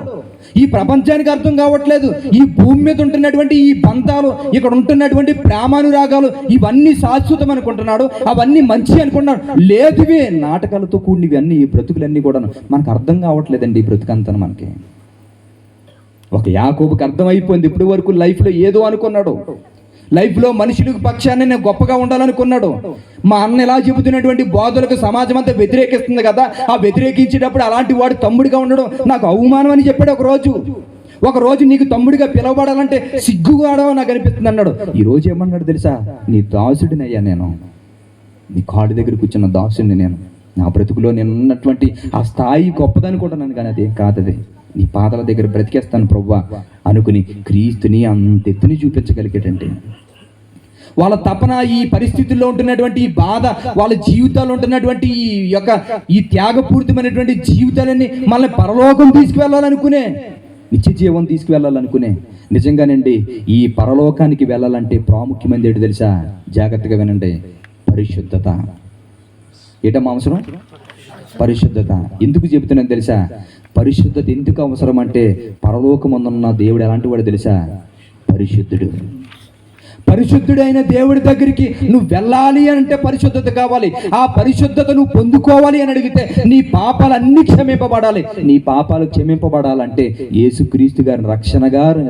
ఈ ప్రపంచానికి అర్థం కావట్లేదు. ఈ భూమి మీద ఉంటున్నటువంటి ఈ బంధాలు, ఇక్కడ ఉంటున్నటువంటి ప్రేమానురాగాలు ఇవన్నీ శాశ్వతం అనుకుంటున్నాడు, అవన్నీ మంచి అనుకుంటున్నాడు. లేదువే నాటకాలతో కూడినవి అన్ని, ఈ బ్రతుకులన్నీ కూడా మనకు అర్థం కావట్లేదండి. ఈ బ్రతుకంతా మనకి ఒక యాకోబుకి అర్థమైపోయింది. ఇప్పటి వరకు లైఫ్లో ఏదో అనుకున్నాడు, లైఫ్లో మనుషులకు పక్షాన్ని నేను గొప్పగా ఉండాలనుకున్నాడు. మా అన్న ఇలా చెబుతున్నటువంటి బోధలకు సమాజం అంతా వ్యతిరేకిస్తుంది కదా, ఆ వ్యతిరేకించేటప్పుడు అలాంటి వాడు తమ్ముడిగా ఉండడం నాకు అవమానం అని చెప్పాడు. ఒకరోజు నీకు తమ్ముడిగా పిలవబడాలంటే సిగ్గుగా నాకు అనిపిస్తుంది అన్నాడు. ఈరోజు ఏమన్నాడు తెలుసా? నీ దాసుడినయ్యా, నేను నీ కాడు దగ్గర కూర్చున్న దాసుడిని, నేను నా బ్రతుకులో నేను ఉన్నటువంటి ఆ స్థాయి గొప్పదనుకుంటున్నాను, కానీ అదేం కాదది. నీ పాదాల దగ్గర బ్రతికేస్తాను ప్రభువా అనుకుని క్రీస్తుని అంత ఎత్తుని చూపించగలిగేటంటే వాళ్ళ తపన, ఈ పరిస్థితుల్లో ఉంటున్నటువంటి ఈ బాధ, వాళ్ళ జీవితాల్లో ఉంటున్నటువంటి ఈ త్యాగపూరితమైనటువంటి జీవితాలన్నీ మనల్ని పరలోకం తీసుకువెళ్ళాలనుకునే, నిత్య జీవం తీసుకువెళ్ళాలనుకునే. నిజంగానండి, ఈ పరలోకానికి వెళ్ళాలంటే ప్రాముఖ్యమైనది ఏంటో తెలుసా? జాగ్రత్తగా వినండి, పరిశుద్ధత. ఏటమ్మా అవసరం? పరిశుద్ధత. ఎందుకు చెబుతున్నాను తెలుసా? పరిశుద్ధత ఎందుకు అవసరం అంటే, పరలోకమందున్న దేవుడు ఎలాంటి వాడు తెలుసా? పరిశుద్ధుడు. పరిశుద్ధుడైన దేవుడి దగ్గరికి నువ్వు వెళ్ళాలి అంటే పరిశుద్ధత కావాలి. ఆ పరిశుద్ధత నువ్వు పొందుకోవాలి అని అడిగితే నీ పాపాలన్నీ క్షమింపబడాలి. నీ పాపాలు క్షమింపబడాలంటే యేసుక్రీస్తు గారిని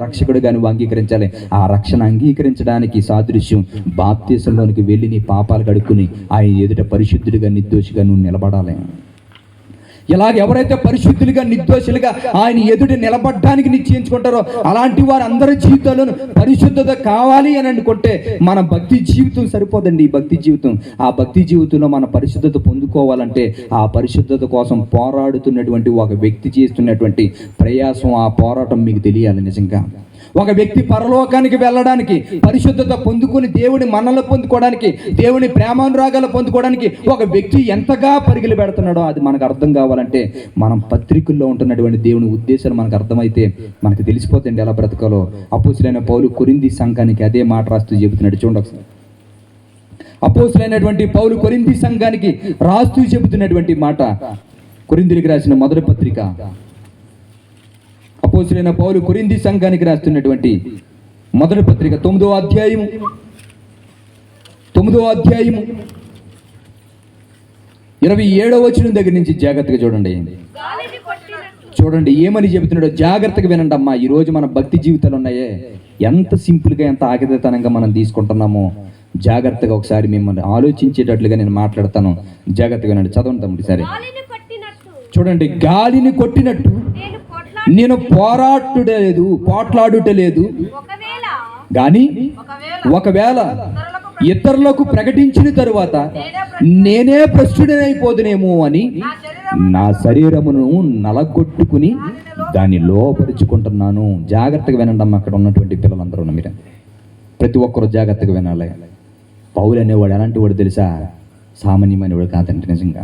రక్షకుడుగా నువ్వు అంగీకరించాలి. ఆ రక్షణ అంగీకరించడానికి సాదృశ్యం బాప్తీసంలోనికి వెళ్ళి నీ పాపాలు కడుక్కుని ఆయన ఎదుట పరిశుద్ధుడిగా నిర్దోషిగా నువ్వు నిలబడాలి. ఇలాగ ఎవరైతే పరిశుద్ధులుగా నిర్దోషులుగా ఆయన ఎదుట నిలబడడానికి నిశ్చయించుకుంటారో అలాంటి వారు అందరి జీవితాల్లోనూ పరిశుద్ధత కావాలి అని అనుకుంటే మన భక్తి జీవితం సరిపోదండి. ఈ భక్తి జీవితం, ఆ భక్తి జీవితంలో మన పరిశుద్ధత పొందుకోవాలంటే ఆ పరిశుద్ధత కోసం పోరాడుతున్నటువంటి ఒక వ్యక్తి చేస్తున్నటువంటి ప్రయాసం, ఆ పోరాటం మీకు తెలియాలి. నిజంగా ఒక వ్యక్తి పరలోకానికి వెళ్ళడానికి, పరిశుద్ధత పొందుకొని దేవుని మన్నలు పొందుకోవడానికి, దేవుని ప్రేమానురాగాలు పొందుకోవడానికి ఒక వ్యక్తి ఎంతగా పరుగులు పెడుతున్నాడో అది మనకు అర్థం కావాలంటే మనం పత్రికల్లో ఉంటున్నటువంటి దేవుని ఉద్దేశాలు మనకు అర్థమైతే మనకు తెలిసిపోతుంది ఎలా బ్రతకాలో. అపోస్తులైన పౌలు కొరింథీ సంఘానికి అదే మాట రాస్తూ చెబుతున్నాడు. చూడండి ఒకసారి. అపోస్తులైనటువంటి పౌలు కొరింథీ సంఘానికి రాస్తూ చెబుతున్నటువంటి మాట, కొరింథీయులకు రాసిన మొదటి పత్రిక, అపోస్తులైన పౌలు కొరింథీ సంఘానికి రాస్తున్నటువంటి మొదటి పత్రిక 9వ అధ్యాయము 27వ వచనం దగ్గర నుంచి జాగ్రత్తగా చూడండి ఏమని చెబుతున్నాడో. జాగ్రత్తగా వినండి అమ్మా. ఈరోజు మన భక్తి జీవితాలు ఉన్నాయే, ఎంత సింపుల్గా, ఎంత ఆగతనంగా మనం తీసుకుంటున్నామో జాగ్రత్తగా ఒకసారి మిమ్మల్ని ఆలోచించేటట్లుగా నేను మాట్లాడతాను. జాగ్రత్తగా వినండి. చదవండి తమ్ముడి. సరే చూడండి. గాలిని కొట్టినట్టు నేను పోట్లాడుటలేదు కానీ ఒకవేళ ఇతరులకు ప్రకటించిన తరువాత నేనే భ్రష్టుడనైపోదునేమో అని నా శరీరమును నలగొట్టుకుని దాన్ని లోపరుచుకుంటున్నాను. జాగ్రత్తగా వినండి అమ్మ. అక్కడ ఉన్నటువంటి పిల్లలందరూ మీరు ప్రతి ఒక్కరూ జాగ్రత్తగా వినాలి. పౌలు అనేవాడు ఎలాంటి వాడు తెలుసా? సామాన్యమైన వాడు కాదండి. నిజంగా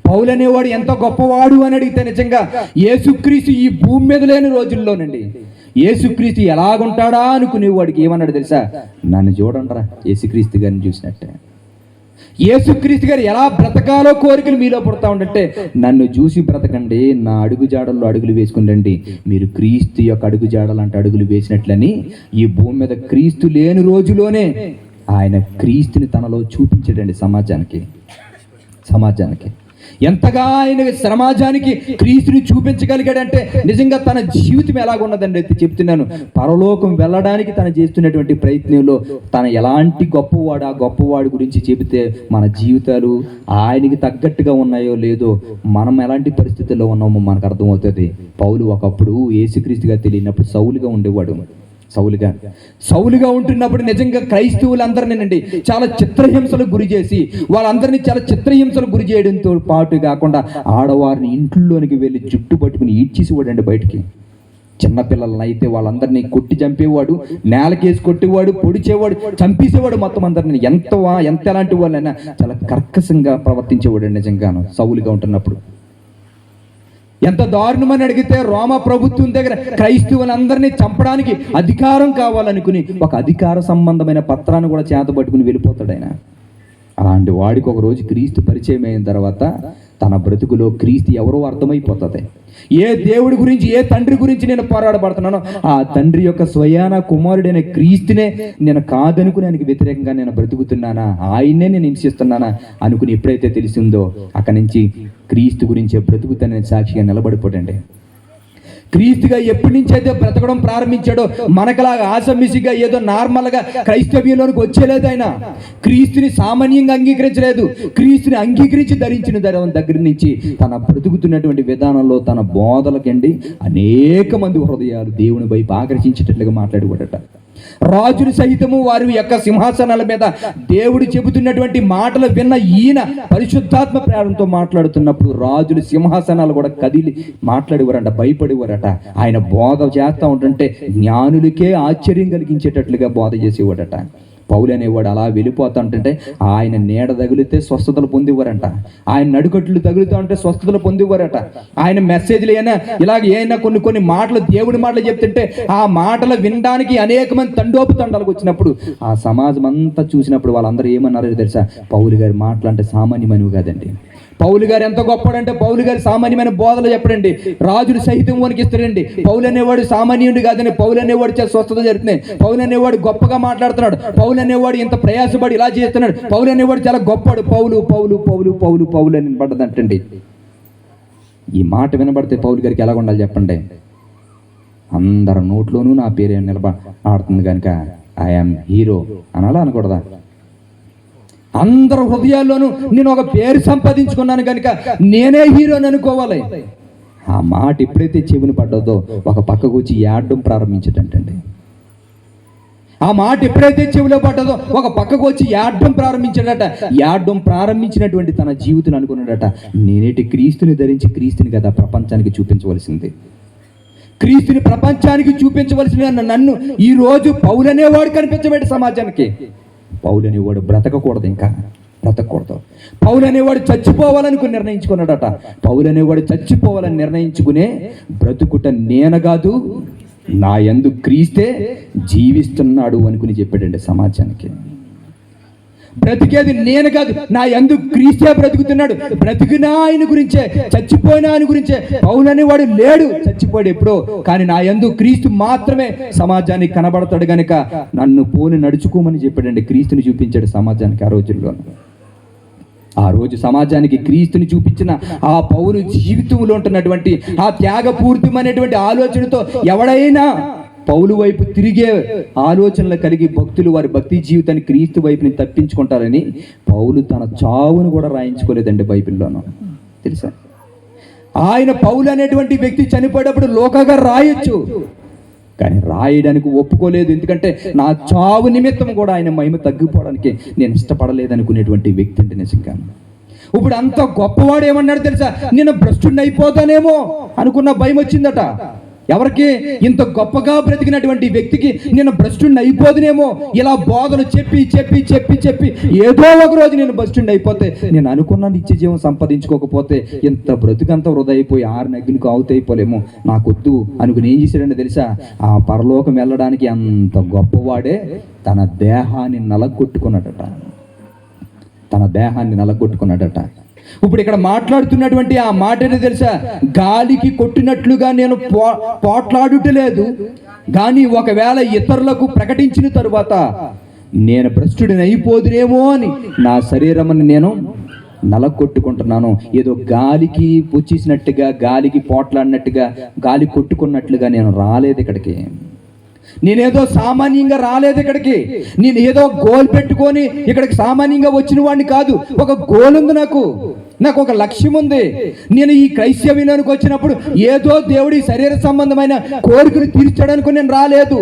పౌలు అనేవాడు ఎంత గొప్పవాడు అని అడిగితే నిజంగా యేసుక్రీస్తు ఈ భూమి మీద లేని రోజుల్లోనండి యేసుక్రీస్తు ఎలాగుంటాడా అనుకునేవాడికి ఏమన్నాడు తెలుసా? నన్ను చూడండిరా, యేసుక్రీస్తు గారిని చూసినట్టే. యేసుక్రీస్తు గారు ఎలా బ్రతకాలో కోరికలు మీలో పుడతా ఉండంటే, నన్ను చూసి బ్రతకండి, నా అడుగు జాడల్లో అడుగులు వేసుకుండండి, మీరు క్రీస్తు యొక్క అడుగు జాడలంటే అడుగులు వేసినట్లని. ఈ భూమి మీద క్రీస్తు లేని రోజులోనే ఆయన క్రీస్తుని తనలో చూపించాడండి సమాజానికి. ఎంతగా ఆయన సమాజానికి క్రీస్తుని చూపించగలిగాడంటే నిజంగా తన జీవితం ఎలాగున్నదండి అయితే చెప్తున్నాను. పరలోకం వెళ్ళడానికి తను చేస్తున్నటువంటి ప్రయత్నంలో తన ఎలాంటి గొప్పవాడు, ఆ గొప్పవాడి గురించి చెబితే మన జీవితాలు ఆయనకి తగ్గట్టుగా ఉన్నాయో లేదో, మనం ఎలాంటి పరిస్థితుల్లో ఉన్నామో మనకు అర్థమవుతుంది. పౌలు ఒకప్పుడు యేసుక్రీస్తుగా తెలియనప్పుడు సౌలుగా ఉంటున్నప్పుడు నిజంగా క్రైస్తవులందరినీ చాలా చిత్రహింసలకు గురి చేసి, వాళ్ళందరినీ చాలా చిత్రహింసలకు గురి చేయడంతో పాటు కాకుండా ఆడవారిని ఇంట్లోనికి వెళ్ళి జుట్టు పట్టుకుని ఈడ్చేసేవాడండి బయటికి. చిన్నపిల్లలను అయితే వాళ్ళందరినీ కొట్టి చంపేవాడు, నేలకేసి కొట్టేవాడు, పొడిచేవాడు, చంపేసేవాడు. మొత్తం అందరినీ ఎంత ఎలాంటి వాళ్ళైనా చాలా కర్కశంగా ప్రవర్తించేవాడు నిజంగాను సౌలుగా ఉంటున్నప్పుడు. ఎంత దారుణమని అడిగితే రోమా ప్రభుత్వం దగ్గర క్రైస్తవులందరినీ చంపడానికి అధికారం కావాలనుకుని ఒక అధికార సంబంధమైన పత్రాన్ని కూడా చేతబట్టుకుని వెళ్ళిపోతాడు ఆయన. అలాంటి వాడికి ఒక రోజు క్రీస్తు పరిచయం అయిన తర్వాత తన బ్రతుకులో క్రీస్తు ఎవరో అర్థమైపోతుంది. ఏ దేవుడి గురించి, ఏ తండ్రి గురించి నేను పోరాడబడుతున్నానో ఆ తండ్రి యొక్క స్వయాన కుమారుడైన క్రీస్తునే నేను కాదనుకుని ఆయనకి వ్యతిరేకంగా నేను బ్రతుకుతున్నానా, ఆయన్నే నేను హింసిస్తున్నానా అనుకుని ఎప్పుడైతే తెలిసిందో అక్కడి నుంచి క్రీస్తు గురించే బ్రతుకుతానని సాక్షిగా నిలబడిపోడండి. క్రీస్తుగా ఎప్పటి నుంచి అయితే బ్రతకడం ప్రారంభించాడో మనకలాగా ఆసమిసిగా ఏదో నార్మల్గా క్రైస్తవ్యంలోనికి వచ్చేలేదు. ఆయన క్రీస్తుని సామాన్యంగా అంగీకరించలేదు. క్రీస్తుని అంగీకరించి ధరించిన దగ్గర నుంచి తన బ్రతుకుతున్నటువంటి విధానంలో తన బోధలకండి అనేక మంది హృదయాలు దేవుని వైపు ఆకర్షించేటట్లుగా మాట్లాడబడట. రాజులు సహితము వారి యొక్క సింహాసనాల మీద దేవుడు చెబుతున్నటువంటి మాటలు విన్న ఈయన పరిశుద్ధాత్మ ప్రేరణతో మాట్లాడుతున్నప్పుడు రాజులు సింహాసనాలు కూడా కదిలి మాట్లాడేవారంట, భయపడేవారట. ఆయన బోధ చేస్తూ ఉంటుంటే జ్ఞానులకే ఆశ్చర్యం కలిగించేటట్లుగా బోధ చేసేవాడట. పౌలు అనేవాడు అలా వెళ్ళిపోతుంటే ఆయన నీడ తగిలితే స్వస్థతలు పొందేవారంట. ఆయన నడుకట్లు తగులుతూ ఉంటే స్వస్థతలు పొందేవారట. ఆయన మెసేజ్లు అయినా ఇలాగ ఏమైనా కొన్ని మాటలు దేవుడి మాటలు చెప్తుంటే ఆ మాటలు వినడానికి అనేక మంది తండోపు వచ్చినప్పుడు ఆ సమాజం అంతా చూసినప్పుడు వాళ్ళందరూ ఏమన్నారో తెలుసా? పౌలు గారి మాటలు అంటే సామాన్యమైనవి కాదండి. పౌలు గారు ఎంత గొప్పడంటే పౌలు గారు సామాన్యమైన బోధలు చెప్పడండి. రాజులు సహితం వణికిస్తాడండి. పౌలు అనేవాడు సామాన్యుడు కాదని, పౌలు అనేవాడు చాలా స్వస్థత జరుగుతుంది, పౌలు అనేవాడు గొప్పగా మాట్లాడుతున్నాడు, పౌలు అనేవాడు ఇంత ప్రయాసపడి ఇలా చేస్తున్నాడు, పౌలు అనేవాడు చాలా గొప్పడు, పౌలు పౌలు పౌలు పౌలు పౌలు అని వినపడ్డదంటండి. ఈ మాట వినబడితే పౌలు గారికి ఎలా ఉండాలి చెప్పండి? అందరి నోట్లోనూ నా పేరు ఆడుతుంది కనుక ఐఎమ్ హీరో అనాలా అనకూడదా? అందరి హృదయాల్లోనూ నేను ఒక పేరు సంపాదించుకున్నాను కనుక నేనే హీరోని అనుకోవాలి. ఆ మాట ఎప్పుడైతే చెవిని పడ్డదో ఒక పక్కకు వచ్చి ఏడడం ప్రారంభించటండి. ఆ మాట ఎప్పుడైతే చెవిలో పడ్డదో ఒక పక్కకు వచ్చి ఏడడం ప్రారంభించాడట. ఏడడం ప్రారంభించినటువంటి తన జీవితం అనుకున్నాడట, నేనేటి క్రీస్తుని ధరించి క్రీస్తుని కదా ప్రపంచానికి చూపించవలసింది. క్రీస్తుని ప్రపంచానికి చూపించవలసిన నన్ను ఈరోజు పౌలు అనేవాడు కనిపించబెట్టి సమాజానికి. పౌలు అనేవాడు బ్రతకకూడదు, ఇంకా బ్రతకూడదు. పౌలు అనేవాడు చచ్చిపోవాలనుకుని నిర్ణయించుకున్నాడట. పౌలు అనేవాడు చచ్చిపోవాలని నిర్ణయించుకునే బ్రతుకుట నేను కాదు నా యందు క్రీస్తే జీవిస్తున్నాడు అనుకుని చెప్పాడండి సమాజానికి. బ్రతికేది నేను కాదు, నా యందు క్రీస్తే బ్రతుకుతున్నాడు. బ్రతికినా ఆయన గురించే, చచ్చిపోయినా ఆయన గురించే. పౌలు అనేవాడు లేడు, చచ్చిపోయాడు ఎప్పుడో, కానీ నా యందు క్రీస్తు మాత్రమే సమాజానికి కనబడతాడు గనుక నన్ను పోని నడుచుకోమని చెప్పాడండి. క్రీస్తుని చూపించాడు సమాజానికి ఆ రోజుల్లో. ఆ రోజు సమాజానికి క్రీస్తుని చూపించిన ఆ పౌలు జీవితంలో ఉంటున్నటువంటి ఆ త్యాగపూరితమైనటువంటి ఆలోచనతో ఎవడైనా పౌలు వైపు తిరిగే ఆలోచనలు కలిగి భక్తులు వారి భక్తి జీవితాన్ని క్రీస్తు వైపుని తప్పించుకుంటారని పౌలు తన చావును కూడా రాయించుకోలేదండి బైబిల్లోనూ. తెలుసా? ఆయన పౌలు అనేటువంటి వ్యక్తి చనిపోయేటప్పుడు లోకగా రాయొచ్చు, కానీ రాయడానికి ఒప్పుకోలేదు. ఎందుకంటే నా చావు నిమిత్తం కూడా ఆయన మహిమ తగ్గిపోవడానికి నేను ఇష్టపడలేదు అనుకునేటువంటి వ్యక్తి అంటే నిజంగా. ఇప్పుడు అంత గొప్పవాడు ఏమన్నాడు తెలుసా? నేను భ్రష్టుడిని అయిపోతానేమో అనుకున్న భయం వచ్చిందట. ఎవరికి? ఇంత గొప్పగా బ్రతికినటువంటి వ్యక్తికి నేను భ్రష్టుడిని అయిపోదునేమో, ఇలా బోధలు చెప్పి చెప్పి చెప్పి చెప్పి ఏదో ఒక రోజు నేను భ్రష్టుడిని అయిపోతే, నేను అనుకున్న నిత్య జీవం సంపాదించుకోకపోతే ఇంత బ్రతుకంతా వృధా అయిపోయి 6 అగ్నికి ఆవుతైపోలేమో, నాకొద్దు అనుకుని ఏం చేశాడంటే తెలుసా? ఆ పరలోకం వెళ్ళడానికి అంత గొప్పవాడే తన దేహాన్ని నలగొట్టుకున్నాడట. తన దేహాన్ని నలగొట్టుకున్నాడట. ఇప్పుడు ఇక్కడ మాట్లాడుతున్నటువంటి ఆ మాట ఏంటో తెలుసా? గాలికి కొట్టినట్లుగా నేను పోట్లాడుటలేదు, కానీ ఒకవేళ ఇతరులకు ప్రకటించిన తరువాత నేను భ్రష్టుడిని అయిపోదునేమో అని నా శరీరముని నేను నలగొట్టుకుంటున్నాను. ఏదో గాలికి వచ్చేసినట్టుగా, గాలికి పోట్లాడినట్టుగా, గాలి కొట్టుకున్నట్లుగా నేను రాలేదు ఇక్కడికి. నేనేదో సామాన్యంగా రాలేదు ఇక్కడికి. నేను ఏదో గోల్ పెట్టుకొని ఇక్కడికి సామాన్యంగా వచ్చిన వాడిని కాదు. ఒక గోల్ ఉంది, నాకు ఒక లక్ష్యం ఉంది. నేను ఈ క్రైస్తవ్యానికి వచ్చినప్పుడు ఏదో దేవుడి శరీర సంబంధమైన కోరికలు తీర్చడానికి నేను రాలేదు.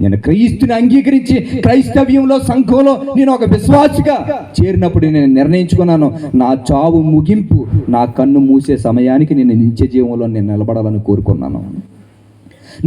నేను క్రీస్తుని అంగీకరించి క్రైస్తవ్యంలో సంఘంలో నేను ఒక విశ్వాసిగా చేరినప్పుడు నేను నిర్ణయించుకున్నాను, నా చావు ముగింపు నా కన్ను మూసే సమయానికి నేను నిత్య జీవంలో నేను నిలబడాలని కోరుకున్నాను.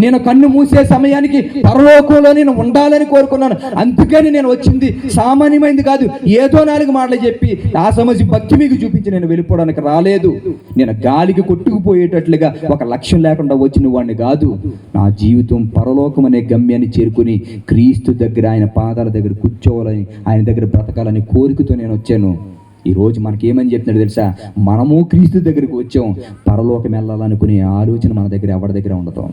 నేను కన్ను మూసే సమయానికి పరలోకంలో నేను ఉండాలని కోరుకున్నాను. అందుకని నేను వచ్చింది సామాన్యమైంది కాదు. ఏదో 4 మాటలు చెప్పి ఆ సమస్య భక్తి మీకు చూపించి నేను వెళ్ళిపోవడానికి రాలేదు. నేను గాలికి కొట్టుకుపోయేటట్లుగా ఒక లక్ష్యం లేకుండా వచ్చిన వాడిని కాదు. నా జీవితం పరలోకం అనే గమ్యాన్ని చేరుకుని క్రీస్తు దగ్గర, ఆయన పాదాల దగ్గర కూర్చోవాలని, ఆయన దగ్గర బ్రతకాలని కోరికతో నేను వచ్చాను. ఈరోజు మనకేమని చెప్తున్నాడు తెలుసా? మనము క్రీస్తు దగ్గరికి వచ్చాం, పరలోకం వెళ్ళాలనుకునే ఆలోచన మన దగ్గర ఎవరి దగ్గర ఉండదు.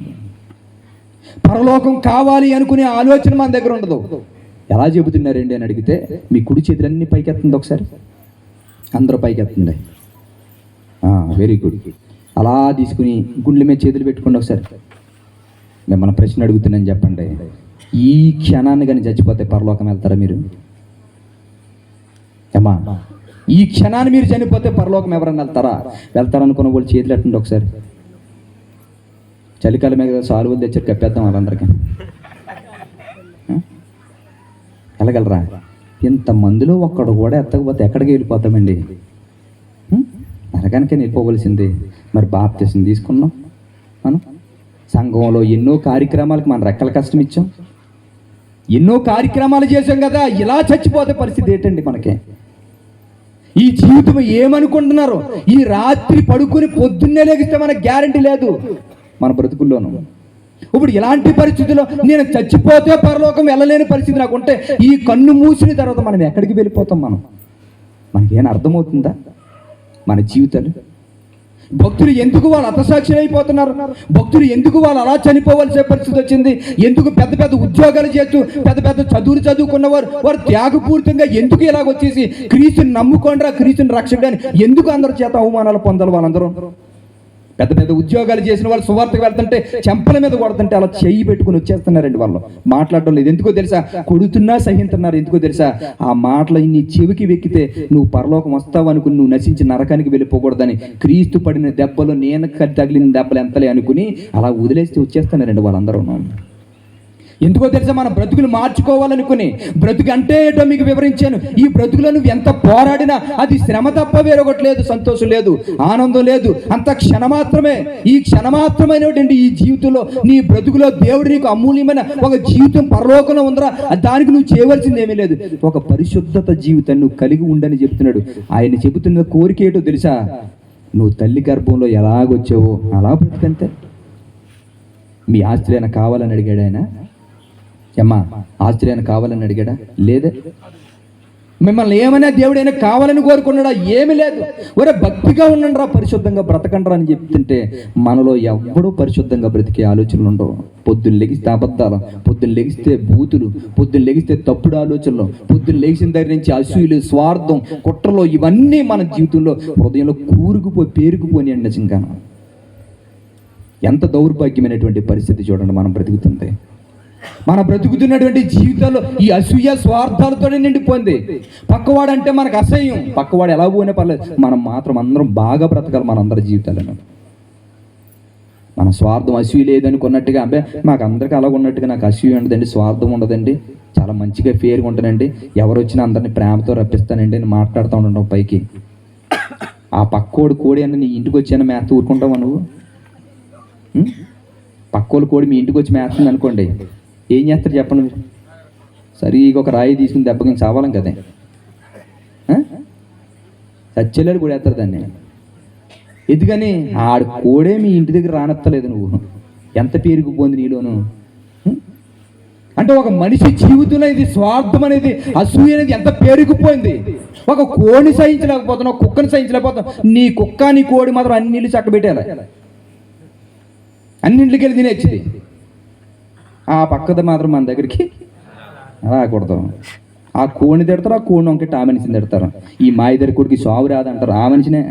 పరలోకం కావాలి అనుకునే ఆలోచన మన దగ్గర ఉండదు. ఎలా చెబుతున్నారండి అని అడిగితే, మీ కుడి చేతులన్నీ పైకెత్తుంది, ఒకసారి అందరూ పైకెత్తుంది. Very good. అలా తీసుకుని గుండెల మీద చేతులు పెట్టుకోండి ఒకసారి. మిమ్మల్ని ప్రశ్న అడుగుతున్నాను, చెప్పండి. ఈ క్షణాన్ని కానీ చచ్చిపోతే పరలోకం వెళ్తారా మీరు? ఏమా, ఈ క్షణాన్ని మీరు చనిపోతే పరలోకం ఎవరన్నా వెళ్తారనుకున్న వాళ్ళు చేతులు ఎట్టండి ఒకసారి. చలికాలం మీద సాలువలు తెచ్చారు, కప్పేద్దాం వాళ్ళందరికీ. వెళ్ళగలరా? ఇంతమందిలో ఒక్కడు కూడా ఎత్తకపోతే ఎక్కడికి వెళ్ళిపోతామండి? నరకానికే వెళ్ళిపోవలసిందే. మరి బాప్తిసం తీసుకున్నాం మనం. సంఘంలో ఎన్నో కార్యక్రమాలకు మన రెక్కల కష్టం ఇచ్చాం, ఎన్నో కార్యక్రమాలు చేసాం కదా. ఇలా చచ్చిపోతే పరిస్థితి ఏంటండి మనకి? ఈ జీవితం ఏమనుకుంటున్నారు? ఈ రాత్రి పడుకుని పొద్దున్నే లేగిస్తే మనకు గ్యారంటీ లేదు మన బ్రతుకుల్లోనూ. ఇప్పుడు ఇలాంటి పరిస్థితుల్లో నేను చచ్చిపోతే పరలోకం వెళ్ళలేని పరిస్థితి నాకు ఉంటే, ఈ కన్ను మూసిన తర్వాత మనం ఎక్కడికి వెళ్ళిపోతాం? మనకేమైనా అర్థమవుతుందా మన జీవితాలు? భక్తులు ఎందుకు వాళ్ళు హతసాక్షులు అయిపోతున్నారు? భక్తులు ఎందుకు వాళ్ళు అలా చనిపోవలసిన పరిస్థితి వచ్చింది? ఎందుకు పెద్ద పెద్ద ఉద్యోగాలు చేస్తూ పెద్ద పెద్ద చదువుకున్నవారు వారు త్యాగపూరితంగా ఎందుకు ఇలాగొచ్చేసి క్రీస్తుని నమ్ముకోండిరా, క్రీస్తుని రక్షకుడు అని ఎందుకు అందరి చేత అవమానాలు పొందాలి? వాళ్ళందరూ పెద్ద పెద్ద ఉద్యోగాలు చేసిన వాళ్ళు సువార్తకు వెళ్తుంటే చెంపల మీద కొడుతుంటే అలా చెయ్యి పెట్టుకుని వచ్చేస్తున్నారండి. వాళ్ళు మాట్లాడడం లేదు. ఎందుకో తెలుసా? కొడుతున్నా సహిస్తున్నారు. ఎందుకో తెలుసా? ఆ మాటలు నీ చెవికి వెక్కితే నువ్వు పరలోకం వస్తావు అనుకుని నువ్వు నశించి నరకానికి వెళ్ళిపోకూడదని క్రీస్తు పడిన దెబ్బలు, నేను తగిలిన దెబ్బలు ఎంతలే అనుకుని అలా వదిలేస్తే వచ్చేస్తున్నారండి వాళ్ళందరూ. ఎందుకో తెలుసా? మన బ్రతుకులు మార్చుకోవాలనుకుని, బ్రతుకు అంటే ఏంటో మీకు వివరించాను. ఈ బ్రతుకులో నువ్వు ఎంత పోరాడినా అది శ్రమ తప్ప వేరొకటి లేదు, సంతోషం లేదు, ఆనందం లేదు, అంత క్షణమాత్రమే. ఈ క్షణమాత్రమైనటువంటి ఈ జీవితంలో నీ బ్రతుకులో దేవుడు నీకు అమూల్యమైన ఒక జీవితం పరలోకంలో ఉందరా, దానికి నువ్వు చేయవలసింది ఏమీ లేదు. ఒక పరిశుద్ధత జీవితం నువ్వు కలిగి ఉండని చెప్తున్నాడు. ఆయన చెబుతున్న కోరిక ఏంటో తెలుసా? నువ్వు తల్లి గర్భంలో ఎలాగొచ్చావో అలా బ్రతుకంతే. మీ ఆశ్చర్యాన్ని కావాలని అడిగాడు ఆయన. అమ్మా, ఆశ్చర్యాన్ని కావాలని అడిగాడా? లేదే. మిమ్మల్ని ఏమైనా దేవుడైనా కావాలని కోరుకున్నాడా? ఏమీ లేదు. ఒరే భక్తిగా ఉండండి రా, పరిశుద్ధంగా బ్రతకండ్రా అని చెప్తుంటే మనలో ఎవ్వడూ పరిశుద్ధంగా బ్రతికే ఆలోచనలు ఉండవు. పొద్దున్న లెగిస్తే అబద్ధాలు, పొద్దున్న లెగిస్తే బూతులు, పొద్దున్న లెగిస్తే తప్పుడు ఆలోచనలు, పొద్దున్న లెగిసిన దగ్గర నుంచి అసూయలు, స్వార్థం, కుట్రలు, ఇవన్నీ మన జీవితంలో హృదయంలో పేరుకుపోయి నిజంగా ఎంత దౌర్భాగ్యమైనటువంటి పరిస్థితి చూడండి మనం బ్రతుకుతుంది. మన బ్రతుకుతున్నటువంటి జీవితంలో ఈ అసూయ స్వార్థాలతోనే నిండిపోయింది. పక్కవాడంటే మనకు అసహ్యం. పక్కవాడు ఎలా పోయినా పర్లేదు, మనం మాత్రం అందరం బాగా బ్రతకాలి మనందరి జీవితాలను. మన స్వార్థం అసూయ లేదనుకున్నట్టుగా, అంటే మాకు అందరికీ అలాగ ఉన్నట్టుగా నాకు అసూయ ఉండదండి, స్వార్థం ఉండదండి, చాలా మంచిగా ఫేర్గా ఉంటానండి, ఎవరు వచ్చినా అందరినీ ప్రేమతో రప్పిస్తానండి అని మాట్లాడుతూ ఉండడం పైకి. ఆ పక్కోడు కోడి అని నీ ఇంటికి వచ్చాను మేత ఊరుకుంటావా నువ్వు? పక్కోడు కోడి మీ ఇంటికి వచ్చి మేస్తుంది అనుకోండి, ఏం చేస్తారు చెప్పండి మీరు? సరిగా ఒక రాయి తీసుకుని దెబ్బకి చావాలం కదే. సచ్చెల్లాడు కూడా వేస్తారు దాన్ని. ఎందుకని? ఆడు కోడే మీ ఇంటి దగ్గర రానెత్తలేదు. నువ్వు ఎంత పేరుకుపోయింది నీలోను. అంటే ఒక మనిషి జీవితంలో ఇది స్వార్థం అనేది, అసూయ అనేది ఎంత పేరుకుపోయింది. ఒక కోడిని సహించలేకపోతున్నావు, కుక్కని సహించలేకపోతున్నావు. నీ కుక్క నీ కోడి మాత్రం అన్నిళ్ళు చక్కబెట్టాలి, అన్నింటికి వెళ్ళి తినేచ్చింది. ఆ పక్కది మాత్రం మన దగ్గరికి రాకూడదు. ఆ కోడిని తిడతారు, ఆ కోడిని వంకటి ఆ మనిషిని తిడతారు. ఈ మా ఇద్దరి కొడుకు సాగు రాదంటారు, ఆ మనిషినే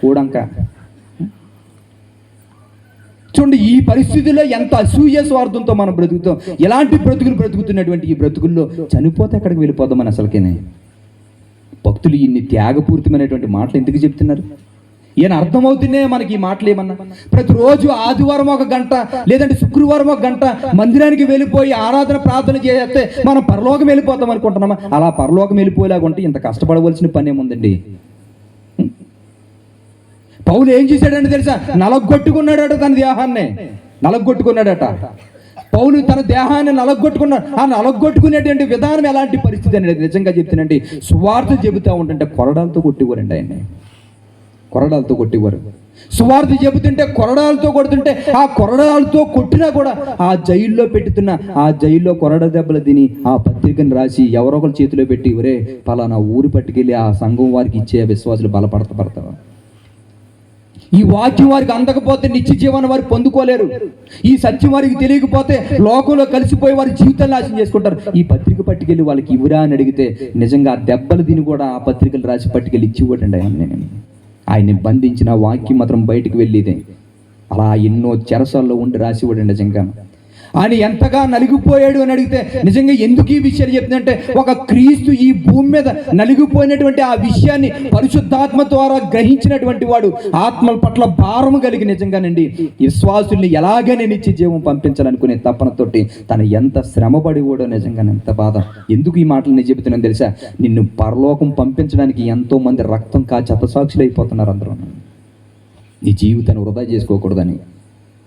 కోడంక. చూడండి ఈ పరిస్థితుల్లో ఎంత అసూయ స్వార్థంతో మనం బ్రతుకుతాం. ఎలాంటి బ్రతుకులు బ్రతుకుతున్నటువంటి ఈ బ్రతుకుల్లో చనిపోతే ఎక్కడికి వెళ్ళిపోదామని అసలుకేనే. భక్తులు ఇన్ని త్యాగపూరితమైనటువంటి మాటలు ఎందుకు చెప్తున్నారు? ఈయన అర్థమవుతున్నాయి మనకి ఈ మాటలు ఏమన్నా? ప్రతిరోజు ఆదివారం 1 గంట లేదంటే శుక్రవారం 1 గంట మందిరానికి వెళ్ళిపోయి ఆరాధన ప్రార్థన చేస్తే మనం పరలోకం వెళ్ళిపోతాం అనుకుంటున్నామా? అలా పరలోకం వెళ్ళిపోయేలాగుంటే ఇంత కష్టపడవలసిన పని ఏముందండి? పౌలు ఏం చేశాడంటే తెలుసా? నలగొట్టుకున్నాడట, తన దేహాన్ని నలగొట్టుకున్నాడట. పౌలు తన దేహాన్ని నలగొట్టుకున్నాడు. ఆ నలగొట్టుకునేటువంటి విధానం ఎలాంటి పరిస్థితి అనేది నిజంగా చెప్తానండి. సువార్త చెబుతూ ఉంటుంటే కొరడాలతో కొట్టేవారండి ఆయన్ని, కొరడాలతో కొట్టేవారు. సువార్త చెబుతుంటే కొరడాలతో కొడుతుంటే ఆ కొరడాలతో కొట్టినా కూడా ఆ జైల్లో పెట్టుతున్న ఆ జైల్లో కొరడ దెబ్బలు తిని ఆ పత్రికను రాసి ఎవరో ఒకరి చేతిలో పెట్టి, ఒరే పలానా ఊరు పట్టుకెళ్ళి ఆ సంఘం వారికి ఇచ్చే విశ్వాసులు బలపడతారు. ఈ వాక్యం వారికి అందకపోతే నిత్య జీవనం వారికి పొందుకోలేరు. ఈ సత్యం వారికి తెలియకపోతే లోకంలో కలిసిపోయి వారి జీవితాన్ని నాశనం చేసుకుంటారు. ఈ పత్రిక పట్టుకెళ్ళి వాళ్ళకి ఇవ్వరా అని అడిగితే నిజంగా ఆ దెబ్బలు తిని కూడా ఆ పత్రికలు రాసి పట్టుకెళ్ళి ఇచ్చి ఇవ్వటండి ఆయన. ఆయన్ని బంధించిన వాక్యం మాత్రం బయటికి వెళ్ళేదే. అలా ఎన్నో చెరసాల్లో ఉండి రాసివాడు నిజంగా. ఆయన ఎంతగా నలిగిపోయాడు అని అడిగితే నిజంగా ఎందుకు ఈ విషయాలు చెప్తుందంటే, ఒక క్రీస్తు ఈ భూమి మీద నలిగిపోయినటువంటి ఆ విషయాన్ని పరిశుద్ధాత్మ ద్వారా గ్రహించినటువంటి వాడు, ఆత్మల పట్ల భారము కలిగి నిజంగానండి విశ్వాసుల్ని ఎలాగైనా నిత్య జీవం పంపించాలనుకునే తపనతోటి తను ఎంత శ్రమపడి కూడా నిజంగా ఎంత బాధ. ఎందుకు ఈ మాటలు నేను చెబుతున్నాను తెలుసా? నిన్ను పరలోకం పంపించడానికి ఎంతో మంది రక్తం కాచి హతసాక్షులు అయిపోతున్నారు అందరూ. నీ జీవితాన్ని వృధా చేసుకోకూడదని.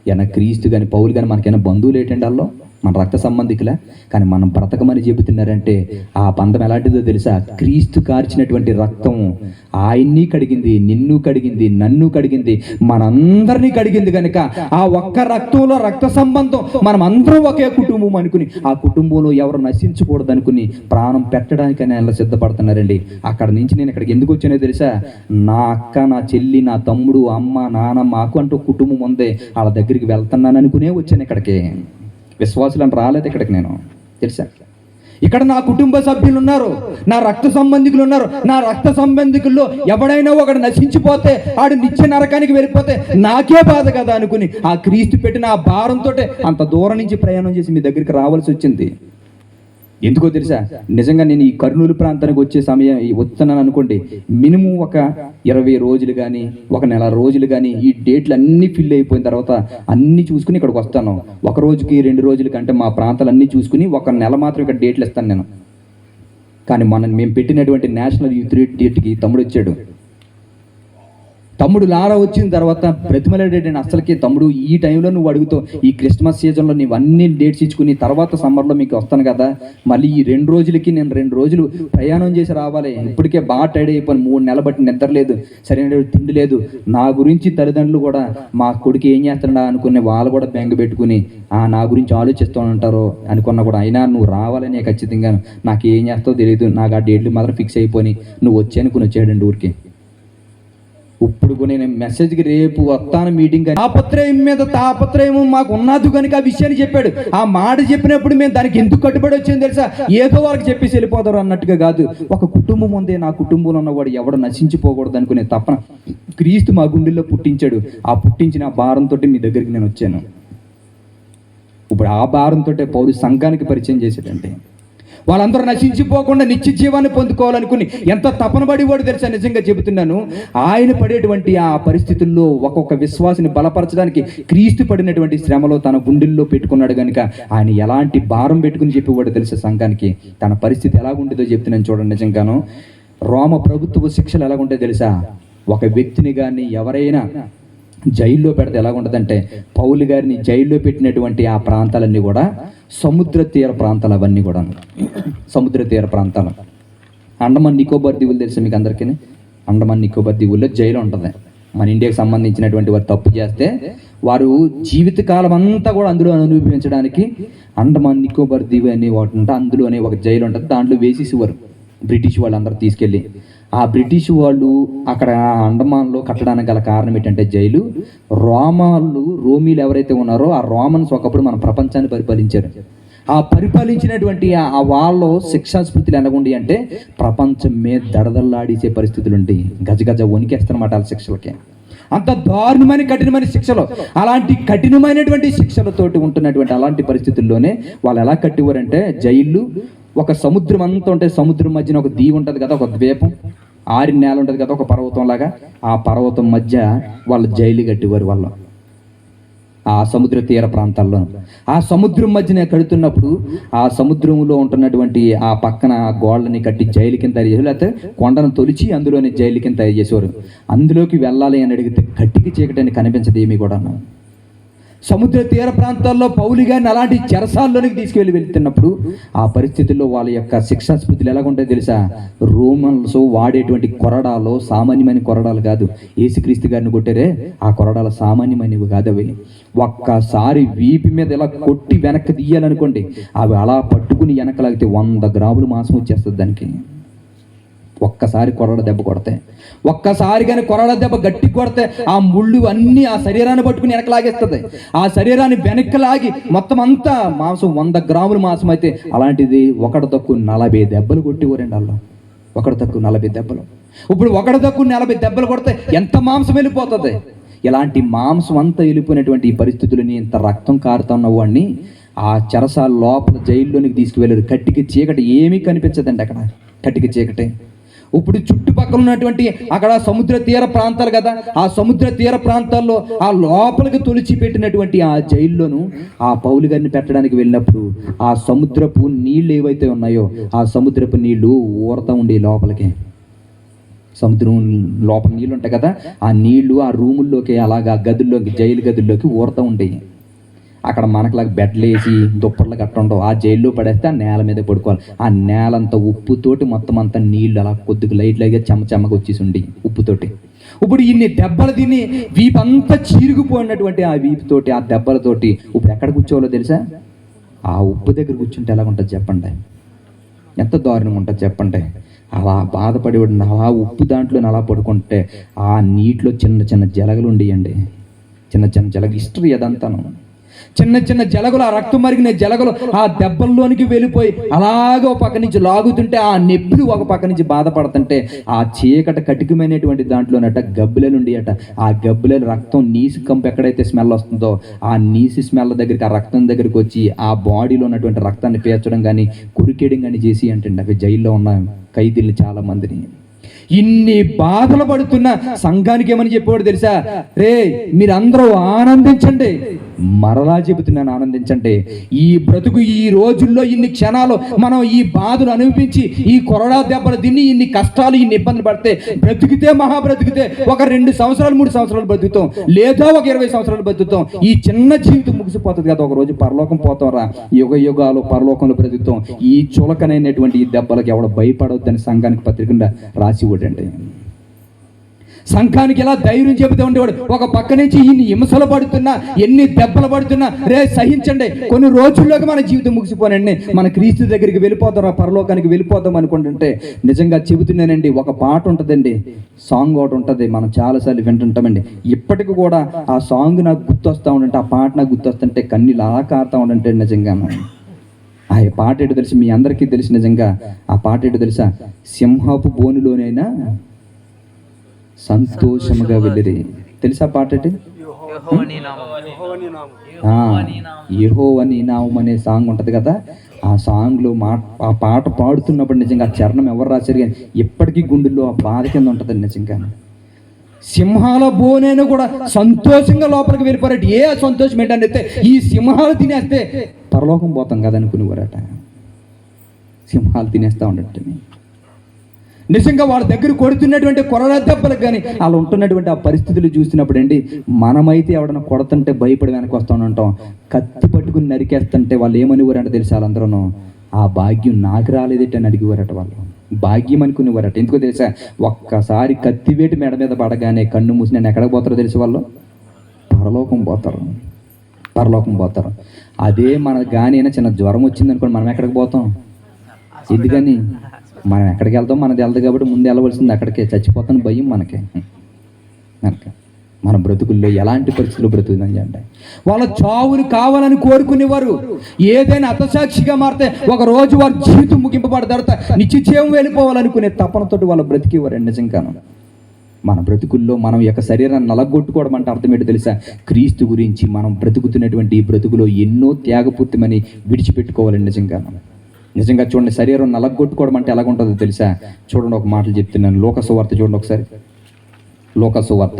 ఏమైనా క్రీస్తు కానీ పౌలు కానీ మనకైనా బంధువులు ఏంటండి? వాళ్ళు మన రక్త సంబంధికులే, కానీ మనం బ్రతకమని చెబుతున్నారంటే ఆ బంధం ఎలాంటిదో తెలుసా? క్రీస్తు కార్చినటువంటి రక్తం ఆయన్ని కడిగింది, నిన్ను కడిగింది, నన్ను కడిగింది, మనందరినీ కడిగింది. కనుక ఆ ఒక్క రక్తంలో రక్త సంబంధం మనం అందరం ఒకే కుటుంబం అనుకుని, ఆ కుటుంబంలో ఎవరు నశించకూడదు అనుకుని ప్రాణం పెట్టడానికైనా ఎలా సిద్ధపడుతున్నారండి. అక్కడ నుంచి నేను ఇక్కడికి ఎందుకు వచ్చానో తెలుసా? నా అక్క, నా చెల్లి, నా తమ్ముడు, అమ్మ, నాన్న, మాకు అంటూ కుటుంబం ఉందే, వాళ్ళ దగ్గరికి వెళ్తున్నాను అనుకునే వచ్చాను ఇక్కడికి. విశ్వాసులను రాలేదు ఇక్కడికి నేను, తెలుసా? ఇక్కడ నా కుటుంబ సభ్యులు ఉన్నారు, నా రక్త సంబంధికులు ఉన్నారు. నా రక్త సంబంధికుల్లో ఎవడైనా ఒకడు నశించిపోతే, ఆడు నిత్య నరకానికి వెళ్ళిపోతే నాకే బాధ కదా అనుకుని ఆ క్రీస్తు పెట్టిన ఆ భారంతో అంత దూరం నుంచి ప్రయాణం చేసి మీ దగ్గరికి రావాల్సి వచ్చింది. ఎందుకో తెలుసా? నిజంగా నేను ఈ కర్నూలు ప్రాంతానికి వచ్చే సమయం వస్తున్నాను అనుకోండి, మినిమం ఒక 20 రోజులు కానీ, ఒక నెల రోజులు కానీ ఈ డేట్లు అన్నీ ఫిల్ అయిపోయిన తర్వాత అన్నీ చూసుకుని ఇక్కడికి వస్తాను. ఒక రోజుకి 2 రోజుల కంటే మా ప్రాంతాలు అన్నీ చూసుకుని ఒక నెల మాత్రం ఇక్కడ డేట్లు ఇస్తాను నేను. కానీ మేము పెట్టినటువంటి నేషనల్ యూత్ డేట్కి తమ్ముడు వచ్చాడు. తమ్ముడు లారా వచ్చిన తర్వాత బ్రతిమలాడేటండి. అసలుకి తమ్ముడు ఈ టైంలో నువ్వు అడుగుతావు, ఈ క్రిస్మస్ సీజన్లో నువ్వు అన్ని డేట్స్ ఇచ్చుకుని తర్వాత సమ్మర్లో మీకు వస్తాను కదా, మళ్ళీ ఈ 2 రోజులకి నేను 2 రోజులు ప్రయాణం చేసి రావాలి, ఇప్పటికే బాగా టైడ్ అయిపోయి 3 నెలలు బట్టి నిద్ర లేదు, సరైన తిండి లేదు. నా గురించి తల్లిదండ్రులు కూడా మా కొడుకు ఏం చేస్తాడా అనుకునే వాళ్ళు కూడా బెంగ పెట్టుకుని నా గురించి ఆలోచిస్తూ ఉంటారు అనుకున్నా కూడా, అయినా నువ్వు రావాలని ఖచ్చితంగా, నాకు ఏం చేస్తావో తెలియదు, నాకు ఆ డేట్లు మాత్రం ఫిక్స్ అయిపోయి నువ్వు వచ్చానుకుని వచ్చాడండి ఊరికి. ఇప్పుడు నేను మెసేజ్కి రేపు వస్తాను మీటింగ్, తాపత్రయం మీద తాపత్రయం మాకు ఉన్నది కనుక ఆ విషయాన్ని చెప్పాడు. ఆ మాట చెప్పినప్పుడు మేము దానికి ఎందుకు కట్టుబడి వచ్చింది తెలుసా? ఏదో వాళ్ళకి చెప్పేసి వెళ్ళిపోతారు అన్నట్టుగా కాదు. ఒక కుటుంబం ఉంది, నా కుటుంబంలో ఉన్నవాడు ఎవడు నశించిపోకూడదు అనుకునే తపన క్రీస్తు మా గుండెల్లో పుట్టించాడు. ఆ పుట్టించిన ఆ భారంతో మీ దగ్గరికి నేను వచ్చాను. ఇప్పుడు ఆ భారంతో పౌలు సంఘానికి పరిచయం చేశాడంటే, వాళ్ళందరూ నశించిపోకుండా నిత్య జీవాన్ని పొందుకోవాలనుకుని ఎంత తపన పడివాడు తెలుసా? నిజంగా చెబుతున్నాను, ఆయన పడేటువంటి ఆ పరిస్థితుల్లో ఒక్కొక్క విశ్వాసిని బలపరచడానికి క్రీస్తు పడినటువంటి శ్రమలో తన గుండెల్లో పెట్టుకున్నాడు కనుక ఆయన ఎలాంటి భారం పెట్టుకుని చెప్పేవాడు తెలుసా సంఘానికి? తన పరిస్థితి ఎలాగుంటుందో చెప్తున్నాను చూడండి. నిజంగాను రోమ ప్రభుత్వ శిక్షలు ఎలాగుంటాయో తెలుసా? ఒక వ్యక్తిని కానీ ఎవరైనా జైల్లో పెడితే ఎలాగుంటుందంటే, పౌలు గారిని జైల్లో పెట్టినటువంటి ఆ ప్రాంతాలన్నీ కూడా సముద్ర తీర ప్రాంతాలు, అవన్నీ కూడా సముద్ర తీర ప్రాంతాలు. అండమాన్ నికోబార్ దీవులు తెలుసు మీకు అందరికీ? అండమాన్ నికోబార్ దీవుల్లో జైలు ఉంటుంది. మన ఇండియాకి సంబంధించినటువంటి వారు తప్పు చేస్తే వారు జీవితకాలం అంతా కూడా అందులో అనుభవించడానికి అండమాన్ నికోబార్ దీవు అనే వాటి ఉంటే అందులోనే ఒక జైలు ఉంటుంది. దాంట్లో వేసేసేవారు బ్రిటిష్ వాళ్ళు అందరూ తీసుకెళ్ళి. ఆ బ్రిటిష్ వాళ్ళు అక్కడ అండమాన్లో కట్టడానికి గల కారణం ఏంటంటే జైలు, రోమీలు ఎవరైతే ఉన్నారో ఆ రోమన్స్ ఒకప్పుడు మన ప్రపంచాన్ని పరిపాలించారు. ఆ పరిపాలించినటువంటి ఆ వాళ్ళు శిక్షా స్మృతులు ఎనగుండి అంటే ప్రపంచమే దడదల్లాడిసే పరిస్థితులు ఉంటాయి. గజగజ వణికేస్తారన్నమాట వాళ్ళ శిక్షలకి. అంత దారుణమైన కఠినమైన శిక్షలు, అలాంటి కఠినమైనటువంటి శిక్షలతోటి ఉంటున్నటువంటి అలాంటి పరిస్థితుల్లోనే వాళ్ళు ఎలా కట్టివారంటే, జైళ్ళు ఒక సముద్రం అంతా ఉంటే సముద్రం మధ్యన ఒక దీవి ఉంటుంది కదా, ఒక ద్వీపం, 6 నేల ఉంటుంది కదా, ఒక పర్వతం లాగా, ఆ పర్వతం మధ్య వాళ్ళు జైలు కట్టేవారు. వాళ్ళు ఆ సముద్ర తీర ప్రాంతాల్లో ఆ సముద్రం మధ్యన కడుతున్నప్పుడు ఆ సముద్రంలో ఉంటున్నటువంటి ఆ పక్కన గోళ్ళని కట్టి జైలు కింద తయారు చేసేవారు, లేకపోతే కొండను తొలిచి అందులోనే జైలు కింద తయారు చేసేవారు. అందులోకి వెళ్ళాలి అని అడిగితే కట్టికి చీకటని కనిపించదు ఏమీ కూడా. సముద్ర తీర ప్రాంతాల్లో పౌలు గారిని అలాంటి చెరసాల్లోనికి వెళ్తున్నప్పుడు ఆ పరిస్థితుల్లో వాళ్ళ యొక్క శిక్షా స్మృతులు ఎలాగుంటాయో తెలుసా? రోమన్స్ వాడేటువంటి కొరడాలు సామాన్యమైన కొరడాలు కాదు. యేసుక్రీస్తు గారిని కొట్టారే ఆ కొరడాలు సామాన్యమైనవి కాదు. అవి ఒక్కసారి వీపి మీద ఇలా కొట్టి వెనక్కి తీయాలనుకోండి, అవి అలా పట్టుకుని వెనకలాగితే 100 గ్రాములు మాంసం వచ్చేస్తుంది దానికి. ఒక్కసారి కొరడ దెబ్బ కొడితే, ఒక్కసారి కానీ కొరడ దెబ్బ గట్టి కొడితే ఆ ముళ్ళు అన్నీ ఆ శరీరాన్ని పట్టుకుని వెనకలాగేస్తుంది. ఆ శరీరాన్ని వెనక్కి మొత్తం అంతా మాంసం 100 గ్రాముల మాంసం అయితే అలాంటిది ఒకటి తక్కువ 40 దెబ్బలు కొట్టేవారండి వాళ్ళు. ఒకడు తక్కువ 40 దెబ్బలు. ఇప్పుడు ఒకడు తక్కువ 40 దెబ్బలు కొడితే ఎంత మాంసం వెళ్ళిపోతుంది. ఇలాంటి మాంసం అంతా వెళ్ళిపోయినటువంటి ఈ పరిస్థితులని, ఇంత రక్తం కారుతున్న వాడిని ఆ చెరసాల లోపల జైల్లోనికి తీసుకువెళ్ళారు. కట్టికి చీకటి, ఏమీ కనిపించదండి అక్కడ, కట్టికి చీకటి. ఇప్పుడు చుట్టుపక్కల ఉన్నటువంటి అక్కడ సముద్ర తీర ప్రాంతాలు కదా, ఆ సముద్ర తీర ప్రాంతాల్లో ఆ లోపలికి తొలిచి పెట్టినటువంటి ఆ జైల్లోను ఆ పౌలు గారిని పెట్టడానికి వెళ్ళినప్పుడు ఆ సముద్రపు నీళ్ళు ఏవైతే ఉన్నాయో ఆ సముద్రపు నీళ్లు ఊరతా ఉండే లోపలికి. సముద్రం లోపల నీళ్ళు ఉంటాయి కదా, ఆ నీళ్లు ఆ రూముల్లోకి అలాగా గదుల్లోకి, జైలు గదుల్లోకి ఊరతా ఉండేవి. అక్కడ మనకులాగా బెడ్లు వేసి దుప్పట్లు కట్ట ఉండవు. ఆ జైల్లో పడేస్తే ఆ నేల మీద పడుకోవాలి. ఆ నేలంతా ఉప్పుతోటి మొత్తం అంతా నీళ్లు అలా కొద్దిగా లైట్గా చెమ్మగా వచ్చేసి ఉండి ఉప్పుతోటి. ఇప్పుడు ఇన్ని దెబ్బలు తిని వీపంతా చీరుకుపోయినటువంటి ఆ వీపుతోటి, ఆ దెబ్బలతోటి ఇప్పుడు ఎక్కడ కూర్చోవాలో తెలుసా? ఆ ఉప్పు దగ్గర కూర్చుంటే ఎలా ఉంటుంది చెప్పండి? ఎంత దారుణం ఉంటుంది చెప్పండి? అలా బాధపడి అలా ఉప్పు దాంట్లో అలా పడుకుంటే ఆ నీటిలో చిన్న చిన్న జలగలు ఉండేయండి. చిన్న చిన్న జలగ హిస్టరీ అదంతాను. చిన్న చిన్న జలగలు, ఆ రక్తం మరిగిన జలగలు ఆ దెబ్బల్లోనికి వెళ్ళిపోయి అలాగే ఒక పక్క నుంచి లాగుతుంటే ఆ నొప్పులు ఒక పక్క నుంచి బాధపడుతుంటే ఆ చీకట కటికమైనటువంటి దాంట్లోనట గబ్బులలు ఉండి అట. ఆ గబ్బులలు రక్తం నీసి కంపు ఎక్కడైతే స్మెల్ వస్తుందో ఆ నీసి స్మెల్ దగ్గరికి, ఆ రక్తం దగ్గరికి వచ్చి ఆ బాడీలో ఉన్నటువంటి రక్తాన్ని పేర్చడం కానీ కురికేయడం కానీ చేసి అంటే అవి జైల్లో ఉన్న ఖైదీలు చాలా మందిని. ఇన్ని బాధలు పడుతున్న సంఘానికి ఏమని చెప్పేవాడు తెలుసా? రే మీరందరూ ఆనందించండి, మరలా చెబుతున్నాను ఆనందించండి. ఈ బ్రతుకు, ఈ రోజుల్లో ఇన్ని క్షణాలు మనం ఈ బాధలు అనిపించి ఈ కొరడా దెబ్బలు తిని ఇన్ని కష్టాలు, ఇన్ని ఇబ్బందులు పడితే బ్రతికితే మహా బ్రతికితే ఒక 2 సంవత్సరాలు 3 సంవత్సరాలు బతుకుతాం, లేదా ఒక 20 సంవత్సరాలు బతుకుతాం. ఈ చిన్న జీవితం ముగిసిపోతుంది కదా, ఒక రోజు పరలోకం పోతాం రా, యుగ యుగాలు పరలోకంలో బ్రతుకుతాం. ఈ చులకనైనటువంటి ఈ దెబ్బలకు ఎవడ భయపడవద్దని సంఘానికి పత్రికగా రాసి ఇవ్వడండి. సంఘానికి ఎలా ధైర్యం చెబుతూ ఉండేవాడు. ఒక పక్క నుంచి ఇన్ని హింసలు పడుతున్నా, ఎన్ని దెబ్బలు పడుతున్నా, రే సహించండి, కొన్ని రోజుల్లోకి మన జీవితం ముగిసిపోనండి, మన క్రీస్తు దగ్గరికి వెళ్ళిపోతాం, పరలోకానికి వెళ్ళిపోతాం అనుకుంటుంటే నిజంగా చెబుతున్నానండి. ఒక పాట ఉంటుందండి, సాంగ్ ఒకటి ఉంటుంది, మనం చాలాసార్లు వింటుంటామండి. ఇప్పటికి కూడా ఆ సాంగ్ నాకు గుర్తొస్తూ ఉండంటే, ఆ పాట నాకు గుర్తొస్తుంటే కన్నీళ్ళు అలా కారుతూ ఉండంటే నిజంగా ఆ పాట ఏంటో తెలుసు, మీ అందరికీ తెలిసి నిజంగా ఆ పాట ఏంటో తెలుసా? సింహపు బోనులోనైనా సంతోషముగా వెళ్ళిరి. తెలుసా పాట ఏంటి? యెహోవా నీ నామం అనే సాంగ్ ఉంటుంది కదా, ఆ సాంగ్లో ఆ పాట పాడుతున్నప్పుడు నిజంగా ఆ చరణం ఎవరు రాశారు కానీ ఎప్పటికీ గుండెల్లో ఆ బాధ కింద ఉంటుంది నిజంగా. సింహాల బోనైనా కూడా సంతోషంగా లోపలికి వెళ్ళిపోయారట. ఏ సంతోషం ఏంటంటే ఈ సింహాలు తినేస్తే పరలోకం పోతాం కదా అనుకునేవారట. సింహాలు తినేస్తూ ఉండట. నిజంగా వాళ్ళ దగ్గర కొడుతున్నటువంటి కొరడా దెబ్బలకు కానీ వాళ్ళు ఉంటున్నటువంటి ఆ పరిస్థితులు చూసినప్పుడు అండి, మనమైతే ఎవడన్నా కొడుతుంటే భయపడి వెనక్కి వస్తూ ఉంటాం. కత్తి పట్టుకుని నరికేస్తుంటే వాళ్ళు ఏమనివారంటే తెలుసు, వాళ్ళందరూ ఆ భాగ్యం నాకు రాలేదేంటి అని అడిగేవారట. వాళ్ళు భాగ్యం అనుకునేవారట. ఎందుకో తెలుసా? ఒక్కసారి కత్తివేటి మెడ మీద పడగానే కన్ను మూసి నేను ఎక్కడికి పోతారో తెలుసు, వాళ్ళు పరలోకం పోతారు, పరలోకం పోతారు. అదే మన కానీ చిన్న జ్వరం వచ్చింది అనుకోండి, మనం ఎక్కడికి పోతాం? ఎందుకని? మనం ఎక్కడికి వెళ్తాం? మనది వెళ్తాం కాబట్టి ముందు వెళ్ళవలసింది అక్కడికే. చచ్చిపోతాను భయం మనకే. మన బ్రతుకుల్లో ఎలాంటి పరిస్థితులు బ్రతుకుతుందని అంటే వాళ్ళ చావుని కావాలని కోరుకునేవారు. ఏదైనా హతసాక్షిగా మారితే ఒక రోజు వారి జీవితం ముగింపబడిన తర్వాత నిత్యజీవం వెళ్ళిపోవాలనుకునే తపనతోటి వాళ్ళు బ్రతికేవారండి. నిజంగాను మన బ్రతుకుల్లో మనం యొక్క శరీరాన్ని నలగొట్టుకోవడం అంటే అర్థం ఏంటో తెలుసా? క్రీస్తు గురించి మనం బ్రతుకుతున్నటువంటి ఈ బ్రతుకులో ఎన్నో త్యాగపూర్తిమని విడిచిపెట్టుకోవాలండి. నిజంగా చూడండి, శరీరం నలగొట్టుకోవడం అంటే ఎలాగుంటుందో తెలుసా? చూడండి, ఒక మాటలు చెప్తున్నాను. లోకసువార్త చూడండి ఒకసారి. లోకసువార్త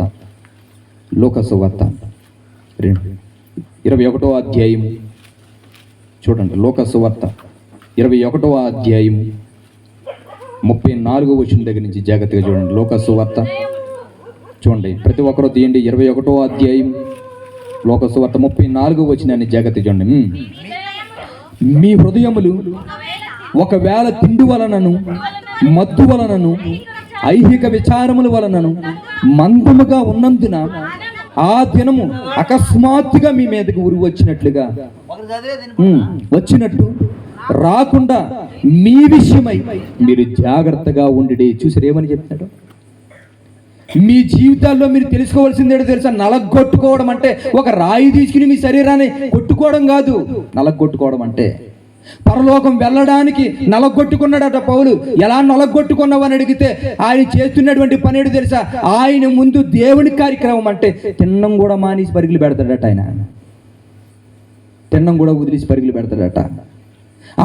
21వ అధ్యాయము చూడండి. లోకసువార్త 21వ అధ్యాయము 34వ వచనం దగ్గర నుంచి జాగ్రత్తగా చూడండి. లోకసువార్త చూడండి, ప్రతి ఒక్కరూ తీయండి. 21వ అధ్యాయం లోకసువార్త 34వ వచనాన్ని జాగ్రత్తగా చూడండి. మీ హృదయములు ఒకవేళ తిండి వలనను, మత్తు వలనను, ఐహిక విచారముల వలనను మందముగా ఉన్నందున ఆ దినము అకస్మాత్తుగా మీ మీదకి ఉరి వచ్చినట్టు రాకుండా మీ విషయమై మీరు జాగ్రత్తగా ఉండి. చూసారు ఏమని చెప్తున్నాడు? మీ జీవితాల్లో మీరు తెలుసుకోవాల్సిందేటో తెలుసా? నలగొట్టుకోవడం అంటే ఒక రాయి తీసుకుని మీ శరీరాన్ని కొట్టుకోవడం కాదు. నలగొట్టుకోవడం అంటే పరలోకం వెళ్ళడానికి నలగొట్టుకున్నాడట పౌలు. ఎలా నలగొట్టుకున్నావు అని అడిగితే ఆయన చేస్తున్నటువంటి పని ఏంటో తెలుసా? ఆయన ముందు దేవుని కార్యక్రమం అంటే తిన్నం కూడా మానేసి పరుగులు పెడతాడట. ఆయన తిన్నం కూడా వదిలేసి పరుగులు పెడతాడట.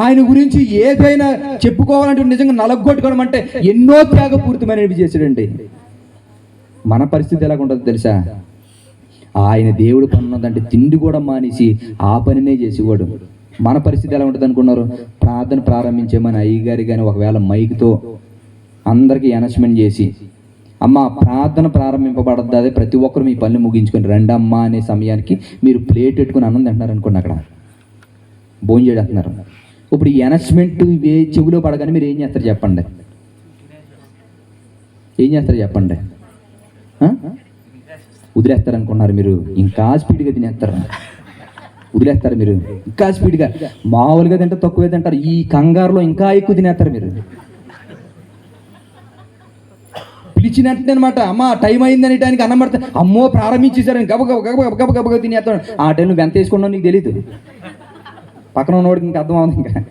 ఆయన గురించి ఏదైనా చెప్పుకోవాలంటే నిజంగా నలగొట్టుకోవడం అంటే ఎన్నో త్యాగపూరితమైనవి చేశాడండి. మన పరిస్థితి ఎలాగ ఉంటుందో తెలుసా? ఆయన దేవుడు పని ఉన్నదంటే తిండి కూడా మానేసి ఆ పనినే చేసేవాడు. మన పరిస్థితి ఎలా ఉంటుంది అనుకున్నారు? ప్రార్థన ప్రారంభించేమని అయ్యగారి కానీ ఒకవేళ మైక్తో అందరికీ అనౌన్స్మెంట్ చేసి, అమ్మ ప్రార్థన ప్రారంభింపబడద్దు, అదే ప్రతి ఒక్కరు మీ పనులు ముగించుకొని రండి అమ్మ అనే సమయానికి మీరు ప్లేట్ పెట్టుకుని అన్నం తింటున్నారు అనుకోండి, అక్కడ భోజనం చేస్తున్నారు. ఇప్పుడు ఈ అనౌన్స్మెంట్ ఇవే చెవిలో పడగానే మీరు ఏం చేస్తారు చెప్పండి? ఏం చేస్తారు చెప్పండి? వదిలేస్తారు అనుకున్నారు మీరు? ఇంకా స్పీడ్గా తినేస్తారు. వదిలేస్తారు మీరు ఇంకా స్పీడ్గా. మామూలుగా తింటే తక్కువే తింటారు, ఈ కంగారులో ఇంకా ఎక్కువ తినేస్తారు మీరు. పిలిచినట్టు అనమాట. అమ్మ టైం అయిందని టైంకి అన్నం పడితే అమ్మో ప్రారంభించేశారని గబ గబ గబ గబ గబ గబ తినేస్తాడు. ఆ టైంలో ఎంత వేసుకున్నావు నీకు తెలీదు, పక్కన ఉన్నవాడికి ఇంకా అర్థం అవుతుంది. ఇంకా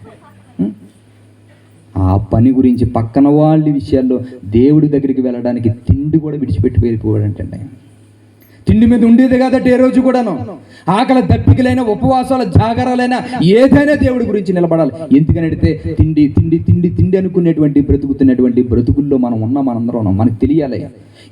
ఆ పని గురించి పక్కన వాళ్ళ విషయాల్లో దేవుడి దగ్గరికి వెళ్ళడానికి తిండి కూడా విడిచిపెట్టి వెళ్ళిపోవాడంటండి. తిండి మీద ఉండేది కాబట్టి ఏ రోజు కూడాను ఆకలి దప్పికలైన ఉపవాసాల జాగరాలైనా ఏదైనా దేవుడి గురించి నిలబడాలి. ఎందుకని అడిగితే తిండి తిండి తిండి తిండి అనుకునేటువంటి బ్రతుకుతున్నటువంటి బ్రతుకుల్లో మనం ఉన్నాం, మనందరం ఉన్నాం. మనకు తెలియాలి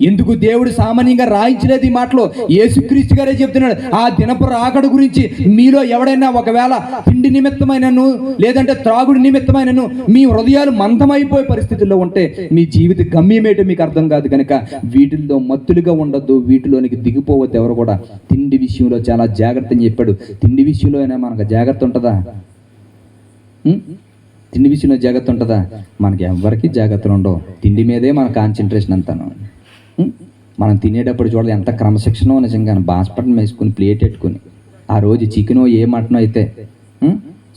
ఎందుకు దేవుడు సామాన్యంగా రాయించలేదు ఈ మాటలో. యేసుక్రీస్తు గారే చెప్తున్నాడు, ఆ దినపు రాకడ గురించి మీలో ఎవడైనా ఒకవేళ తిండి నిమిత్తమైనను లేదంటే త్రాగుడు నిమిత్తమైనను మీ హృదయాలు మందమైపోయే పరిస్థితుల్లో ఉంటే మీ జీవిత గమ్యమేటో మీకు అర్థం కాదు. కనుక వీటిల్లో మత్తులుగా ఉండొద్దు, వీటిలోనికి దిగిపోవద్దు. ఎవరు కూడా తిండి విషయంలో చాలా జాగ్రత్త అని చెప్పాడు. తిండి విషయంలో అయినా మనకు జాగ్రత్త ఉంటుందా? తిండి విషయంలో జాగ్రత్త ఉంటుందా? మనకి ఎవరికి జాగ్రత్తలు ఉండవు. తిండి మీదే మన కాన్సన్ట్రేషన్ అంతాను. మనం తినేటప్పుడు చూడాలి ఎంత క్రమశిక్షణో, నిజంగా బాస్పటం వేసుకుని ప్లేట్ పెట్టుకుని ఆ రోజు చికెనో ఏ మటనో అయితే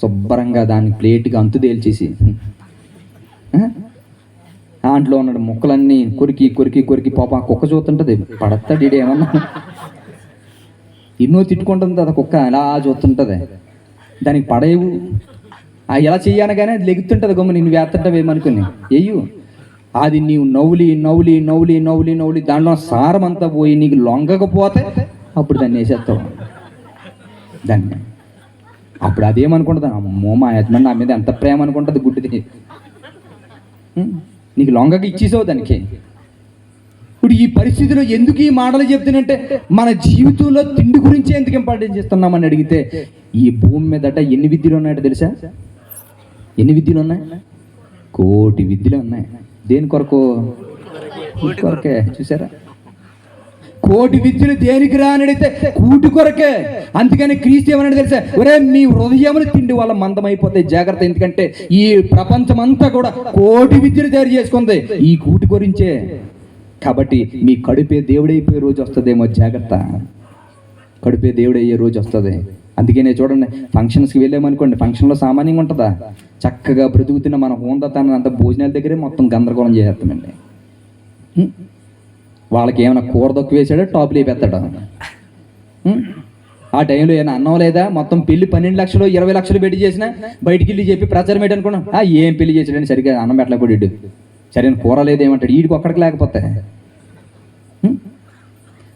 శుభ్రంగా దాన్ని ప్లేట్గా అంతు తేల్చేసి దాంట్లో ఉన్న ముక్కలన్నీ కొరికి కొరికి కొరికి పాప ఆ కుక్క చూస్తుంటుంది, పడతాడు ఇడు ఏమన్నా ఎన్నో తిట్టుకుంటుంది అది కుక్క, అలా చూస్తుంటుంది. దానికి పడేవు ఎలా చెయ్యనగానే అది లెగుతుంటుంది. గమ్మ నేను వేస్తుంటావేమనుకుని వెయ్యు అది నీవు నవ్వులి నవ్వులి నవ్వులి నవ్వులి నవ్వులి దాంట్లో సారం అంతా పోయి నీకు లొంగకపోతే అప్పుడు దాన్ని వేసేస్తావు. దాన్ని అప్పుడు అదేమనుకుంటుంది, అమ్మో మా యజమాని నా మీద ఎంత ప్రేమ అనుకుంటుంది గుడ్డిది. నీకు లొంగగా ఇచ్చేసావు దానికి. ఇప్పుడు ఈ పరిస్థితిలో ఎందుకు ఈ మాటలు చెప్తున్నంటే మన జీవితంలో తిండి గురించి ఎందుకు ఇంపార్టెన్స్ ఇస్తున్నామని అడిగితే, ఈ భూమి మీదట ఎన్ని విద్యలు ఉన్నాయో తెలుసా? ఎన్ని విద్యలు ఉన్నాయి? 1,000,000 విద్యలు ఉన్నాయి. దేని కొరకు? కొరకే. చూసారా? 1,000,000 విద్యలు దేనికి రా అని అడిగితే కూటి కొరకే. అందుకని క్రీస్తు ఏమన్నాడు తెలుసా? ఒరే మీ హృదయములు తిండి వల్ల మందమైపోతాయి, జాగ్రత్త. ఎందుకంటే ఈ ప్రపంచం అంతా కూడా 1,000,000 విద్యలు తయారు చేసుకుంది ఈ కూటి గురించే. కాబట్టి మీ కడుపే దేవుడైపోయే రోజు వస్తుందేమో, జాగ్రత్త. కడుపే దేవుడయ్యే రోజు వస్తుంది. అందుకనే చూడండి, ఫంక్షన్స్కి వెళ్ళామనుకోండి, ఫంక్షన్లో సామాన్యంగా ఉంటుందా? చక్కగా బ్రతుకుతున్న మన హోందతాన్ని అంత భోజనాల దగ్గరే మొత్తం గందరగోళం చేస్తామండి. వాళ్ళకి ఏమైనా కూర దొక్కు వేసాడో టాపులు వేపెత్తాడు. ఆ టైంలో ఏమైనా అన్నం లేదా? మొత్తం పెళ్లి 12 లక్షలు 20 లక్షలు పెట్టి చేసినా బయటికి వెళ్ళి చెప్పి ప్రచారం ఏంటి అనుకున్నాం, ఏం పెళ్లి చేసాడని సరిగ్గా అన్నం పెట్టలేకపోయాడు, ఇడు సరైన కూర లేదేమంటాడు, వీడికి ఒక్కడికి లేకపోతే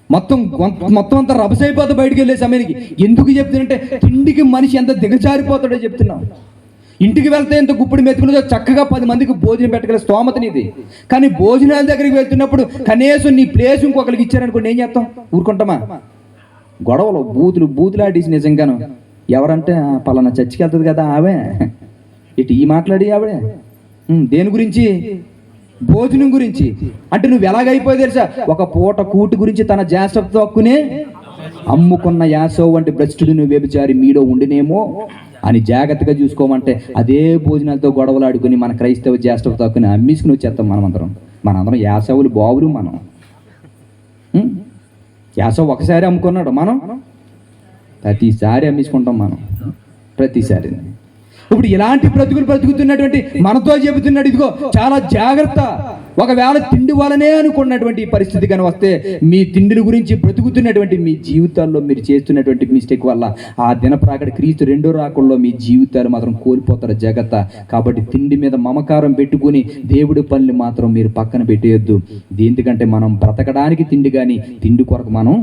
మొత్తం అంతా రభసైపోతే బయటికి వెళ్ళే సమయానికి. ఎందుకు చెప్తున్నంటే తిండికి మనిషి ఎంత దిగజారిపోతాడో చెప్తున్నాం. ఇంటికి వెళ్తే ఎంత గుప్పుడు మెతుకులతో చక్కగా 10 మందికి భోజనం పెట్టగల స్తోమత నీది. కానీ భోజనాల దగ్గరికి వెళ్తున్నప్పుడు కనీసం నీ ప్లేస్ ఇంకొకరికి ఇచ్చారనుకోండి, ఏం చేస్తాం? ఊరుకుంటామా? గొడవలు బూతులు ఆడేసి నిజంగాను. ఎవరంటే పలానా చర్చికి వెళ్తుంది కదా ఆవే, ఇటు ఈ మాట్లాడి ఆవిడే దేని గురించి? భోజనం గురించి. అంటే నువ్వు ఎలాగైపోయి తెలుసా? ఒక పూట కూటు గురించి తన జ్యేష్ఠత్వం హక్కునే అమ్ముకున్న యాసో వంటి భ్రష్టుడు నువ్వు వ్యభిచారి మీలో ఉండినేమో అని జాగ్రత్తగా చూసుకోమంటే అదే భోజనాలతో గొడవలు ఆడుకుని మన క్రైస్తవ జ్యేష్ఠత్వం హక్కుని అమ్మేసుకుని వచ్చేస్తాం. మనందరం యాసవులు బావులు. మనం యాసవ్ ఒకసారి అమ్ముకున్నాడు, మనం ప్రతిసారి అమ్మేసుకుంటాం. మనం ప్రతిసారి. ఇప్పుడు ఇలాంటి బ్రతుకుతున్నటువంటి మనతో చెబుతున్నాడు, ఇదిగో చాలా జాగ్రత్త. ఒకవేళ తిండి వలనే అనుకున్నటువంటి పరిస్థితి కానీ వస్తే మీ తిండిల గురించి బ్రతుకుతున్నటువంటి మీ జీవితాల్లో మీరు చేస్తున్నటువంటి మిస్టేక్ వల్ల ఆ దినప్రాకడ క్రీస్తు రెండో రాకల్లో మీ జీవితాలు మాత్రం కోల్పోతారు జాగ్రత్త. కాబట్టి తిండి మీద మమకారం పెట్టుకుని దేవుడి పనులు మాత్రం మీరు పక్కన పెట్టేయొద్దు. ఎందుకంటే మనం బ్రతకడానికి తిండి కానీ తిండి కొరకు మనం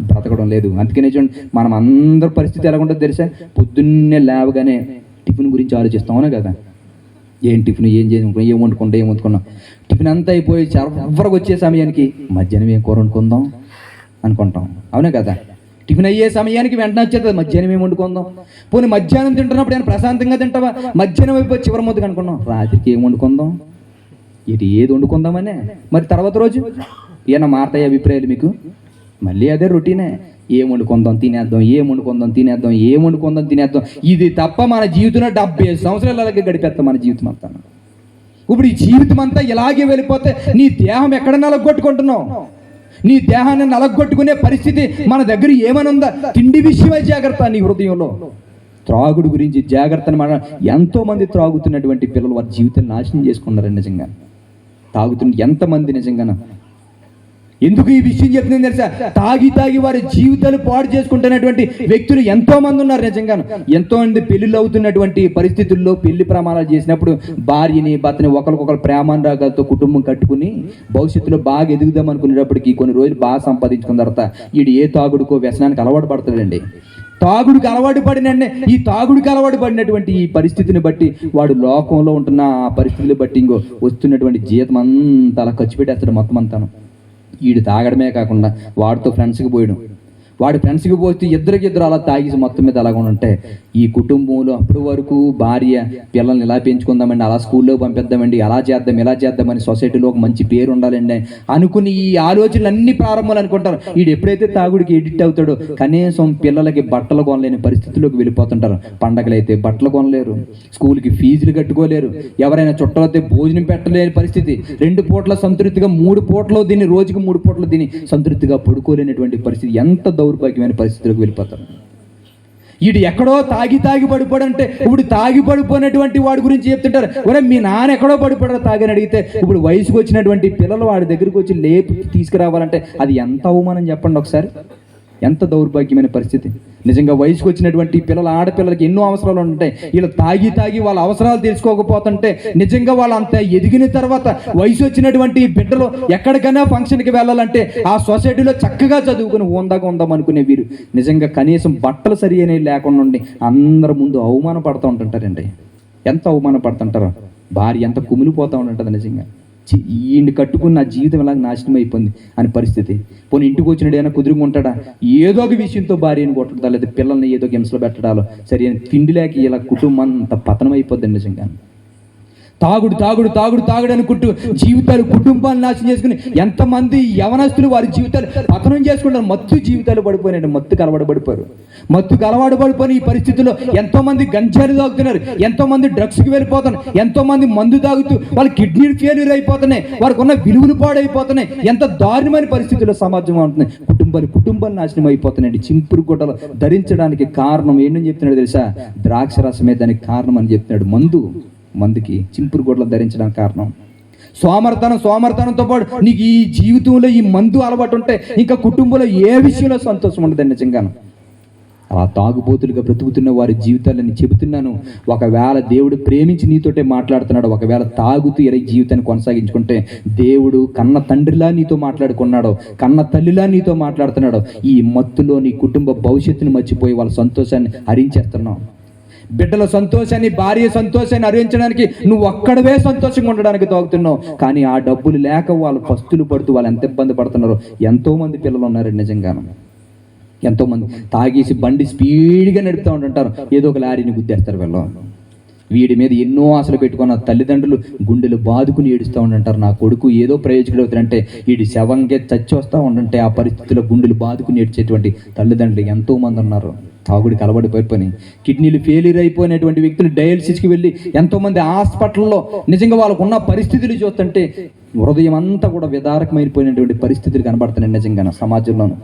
బ్రతకడం లేదు. అందుకనే చూడండి, మనం అందరి పరిస్థితి ఎలా ఉంటుందో తెలుసా? పొద్దున్నే లేవగానే టిఫిన్ గురించి ఆలోచిస్తామనే కదా, ఏం టిఫిన్, ఏం చేసుకుంటాం, ఏం వండుకున్నాం. టిఫిన్ అంతా అయిపోయి చివరికి వచ్చే సమయానికి మధ్యాహ్నం ఏం కూర వండుకుందాం అనుకుంటాం, అవునే కదా? టిఫిన్ అయ్యే సమయానికి వెంటనే వచ్చేది మధ్యాహ్నం ఏం వండుకుందాం. పోనీ మధ్యాహ్నం తింటున్నప్పుడు ఏమైనా ప్రశాంతంగా తింటావా? మధ్యాహ్నం అయిపోయి చివరి మొదటి అనుకున్నాం, రాత్రికి ఏం వండుకుందాం, ఏది వండుకుందామనే. మరి తర్వాత రోజు ఏమన్నా మారతాయి అభిప్రాయాలు మీకు? మళ్ళీ అదే రొటీనే, ఏం వండుకుందాం తినేద్దాం, ఏం వండుకుందాం తినేద్దాం, ఏం వండుకుందాం తినేద్దాం. ఇది తప్ప మన జీవితంలో 70 సంవత్సరాలు అలాగే గడిపేస్తాం మన జీవితం అంతా. ఇప్పుడు ఈ జీవితం అంతా ఇలాగే వెళ్ళిపోతే నీ దేహం ఎక్కడ నలగొట్టుకుంటున్నావు? నీ దేహాన్ని నలగొట్టుకునే పరిస్థితి మన దగ్గర ఏమని ఉందా? తిండి విషయమై జాగ్రత్త నీ హృదయంలో. త్రాగుడు గురించి జాగ్రత్తని మన ఎంతో మంది త్రాగుతున్నటువంటి పిల్లలు వారి జీవితాన్ని నాశనం చేసుకున్నారండి. నిజంగా తాగుతున్న ఎంతమంది నిజంగా. ఎందుకు ఈ విషయం చెప్తుంది తెలుసా? తాగి వారి జీవితాలు పాడు చేసుకుంటున్నటువంటి వ్యక్తులు ఎంతో మంది ఉన్నారు. నిజంగా ఎంతో మంది పెళ్లిళ్ళు అవుతున్నటువంటి పరిస్థితుల్లో పెళ్లి ప్రమాణాలు చేసినప్పుడు భార్యని భర్తని ఒకరికొకరు ప్రేమానురాగాలతో కుటుంబం కట్టుకుని భవిష్యత్తులో బాగా ఎదుగుదాం అనుకునేటప్పటికి కొన్ని రోజులు బాగా సంపాదించుకున్న తర్వాత వీడు ఏ తాగుడుకో వ్యసనానికి అలవాటు పడతాడండి. తాగుడికి అలవాటు పడినటువంటి ఈ పరిస్థితిని బట్టి వాడు లోకంలో ఉంటున్న ఆ పరిస్థితులు బట్టి ఇంకో వస్తున్నటువంటి జీతం అంతా అలా ఖర్చు పెట్టేస్తాడు మొత్తం అంతాను. వీడు తాగడమే కాకుండా వాడితో ఫ్రెండ్స్కి పోయడం, వాడి ఫ్రెండ్స్కి పోతే ఇద్దరు అలా తాగేసి మొత్తం మీద అలాగ ఉంటే ఈ కుటుంబంలో అప్పటి వరకు భార్య పిల్లల్ని ఇలా పెంచుకుందామండి, అలా స్కూల్లో పంపిద్దామండి, అలా చేద్దాం ఇలా చేద్దామని సొసైటీలో ఒక మంచి పేరు ఉండాలండి అనుకుని ఈ ఆలోచనలు అన్ని ప్రారంభాలు అనుకుంటారు. వీడు ఎప్పుడైతే తాగుడికి ఎడిక్ట్ అవుతాడో కనీసం పిల్లలకి బట్టలు కొనలేని పరిస్థితుల్లోకి వెళ్ళిపోతుంటారు. పండగలైతే బట్టలు కొనలేరు, స్కూల్కి ఫీజులు కట్టుకోలేరు, ఎవరైనా చుట్టాలైతే భోజనం పెట్టలేని పరిస్థితి, 2 పూట్ల సంతృప్తిగా 3 పూటలు దీన్ని రోజుకి 3 పూటలు దీన్ని సంతృప్తిగా పడుకోలేనటువంటి పరిస్థితి. ఎంత దౌర్భాగ్యమైన పరిస్థితులకు వెళ్ళిపోతారు. వీడు ఎక్కడో తాగి పడిపోడంటే ఇప్పుడు తాగి పడిపోయినటువంటి వాడి గురించి చెప్తుంటారు. ఒరే మీ నాన్న ఎక్కడో పడిపోయాడో తాగని అడిగితే ఇప్పుడు వయసుకు వచ్చినటువంటి పిల్లలు వాడి దగ్గరికి వచ్చి లేపి తీసుకురావాలంటే అది ఎంత అవమానం చెప్పండి ఒకసారి. ఎంత దౌర్భాగ్యమైన పరిస్థితి. నిజంగా వయసుకు వచ్చినటువంటి పిల్లలు, ఆడపిల్లలకి ఎన్నో అవసరాలు ఉంటాయి. వీళ్ళు తాగి వాళ్ళ అవసరాలు తెలుసుకోకపోతుంటే నిజంగా వాళ్ళు అంత ఎదిగిన తర్వాత వయసు వచ్చినటువంటి బిడ్డలు ఎక్కడికైనా ఫంక్షన్కి వెళ్ళాలంటే ఆ సొసైటీలో చక్కగా చదువుకుని ఉందాం అనుకునే వీరు నిజంగా కనీసం బట్టలు సరి అనేవి లేకుండా ఉండి అందరి ముందు అవమానపడుతూ ఉంటుంటారండి. ఎంత అవమానపడుతుంటారో. భార్య ఎంత కుమిలిపోతూ ఉంటుంటుంది నిజంగా. ఈయన్ని కట్టుకుని నా జీవితం ఎలా నాశనం అయిపోయింది అని పరిస్థితి. పోనీ ఇంటికి వచ్చినాడు ఏమైనా కుదురుకుంటాడా? ఏదో ఒక విషయంతో భార్యను కొట్టడా, లేదా పిల్లల్ని ఏదో ఒక హింసలు పెట్టడాలో సరి తిండి లేక ఇలా కుటుంబం అంత పతనం అయిపోద్ది నిజంగా. తాగుడు అనుకుంటూ జీవితాలు, కుటుంబాలు నాశనం చేసుకుని ఎంతమంది యవనస్తులు వారి జీవితాలు పతనం చేసుకుంటారు. మత్తు జీవితాలు పడిపోయినాడు, మత్తుకు అలవాటు పడిపోయిన ఈ పరిస్థితుల్లో ఎంతో మంది గంజాలు తాగుతున్నారు, ఎంతో మంది డ్రగ్స్కి వెళ్ళిపోతున్నారు, ఎంతో మంది మందు తాగుతూ వాళ్ళ కిడ్నీలు ఫెయిల్యూర్ అయిపోతున్నాయి, వారికి ఉన్న విలువలు పాడైపోతున్నాయి. ఎంత దారుణమైన పరిస్థితుల్లో సమాజం ఉంటుంది. కుటుంబాలు నాశనం అయిపోతున్నాయండి. చింపురు గుడ్డలు ధరించడానికి కారణం ఏంటని చెప్తున్నాడు తెలుసా? ద్రాక్ష రసమే దానికి కారణం అని చెప్తున్నాడు. మందుకి చింపురు గుడ్డలు ధరించడానికి కారణం సోమర్తనంతో పాటు నీకు ఈ జీవితంలో ఈ మందు అలవాటు ఉంటే ఇంకా కుటుంబంలో ఏ విషయంలో సంతోషం ఉండదండి నిజంగాను. అలా తాగుబోతులుగా బ్రతుకుతున్న వారి జీవితాలని చెబుతున్నాను. ఒకవేళ దేవుడు ప్రేమించి నీతోటే మాట్లాడుతున్నాడు, ఒకవేళ తాగుతూ జీవితాన్ని కొనసాగించుకుంటే దేవుడు కన్న తండ్రిలా నీతో మాట్లాడుకున్నాడో, కన్న తల్లిలా నీతో మాట్లాడుతున్నాడో, ఈ మత్తులో నీ కుటుంబ భవిష్యత్తుని మర్చిపోయి వాళ్ళ సంతోషాన్ని హరించేస్తున్నావు. బిడ్డల సంతోషాన్ని, భార్య సంతోషాన్ని హరించడానికి నువ్వు ఒక్కడవే సంతోషంగా ఉండడానికి తాగుతున్నావు. కానీ ఆ డబ్బులు లేక వాళ్ళు పస్తులు పడుతూ వాళ్ళు ఎంత ఇబ్బంది పడుతున్నారో ఎంతో మంది పిల్లలు ఉన్నారండి నిజంగాను. ఎంతోమంది తాగేసి బండి స్పీడ్గా నడుపుతూ ఉంటుంటారు, ఏదో ఒక లారీని గుద్దేస్తారు. వీడి మీద ఎన్నో ఆశలు పెట్టుకున్న తల్లిదండ్రులు గుండెలు బాదుకుని ఏడుస్తూ ఉంటుంటారు. నా కొడుకు ఏదో ప్రయోజకుడు అవుతాడంటే వీడి శవంగా చచ్చి వస్తూ ఉంటుంటే ఆ పరిస్థితిలో గుండెలు బాదుకుని ఏడ్చేటువంటి తల్లిదండ్రులు ఎంతోమంది ఉన్నారు. తాగుడికి అలవాటు పడిపోయి కిడ్నీలు ఫెయిల్యూర్ అయిపోయినటువంటి వ్యక్తులు డయాలసిస్కి వెళ్ళి ఎంతోమంది హాస్పిటల్లో నిజంగా వాళ్ళకు ఉన్న పరిస్థితులు చూస్తుంటే హృదయం అంతా కూడా విదారకమైపోయినటువంటి పరిస్థితులు కనబడుతున్నాయి నిజంగా సమాజంలోనూ.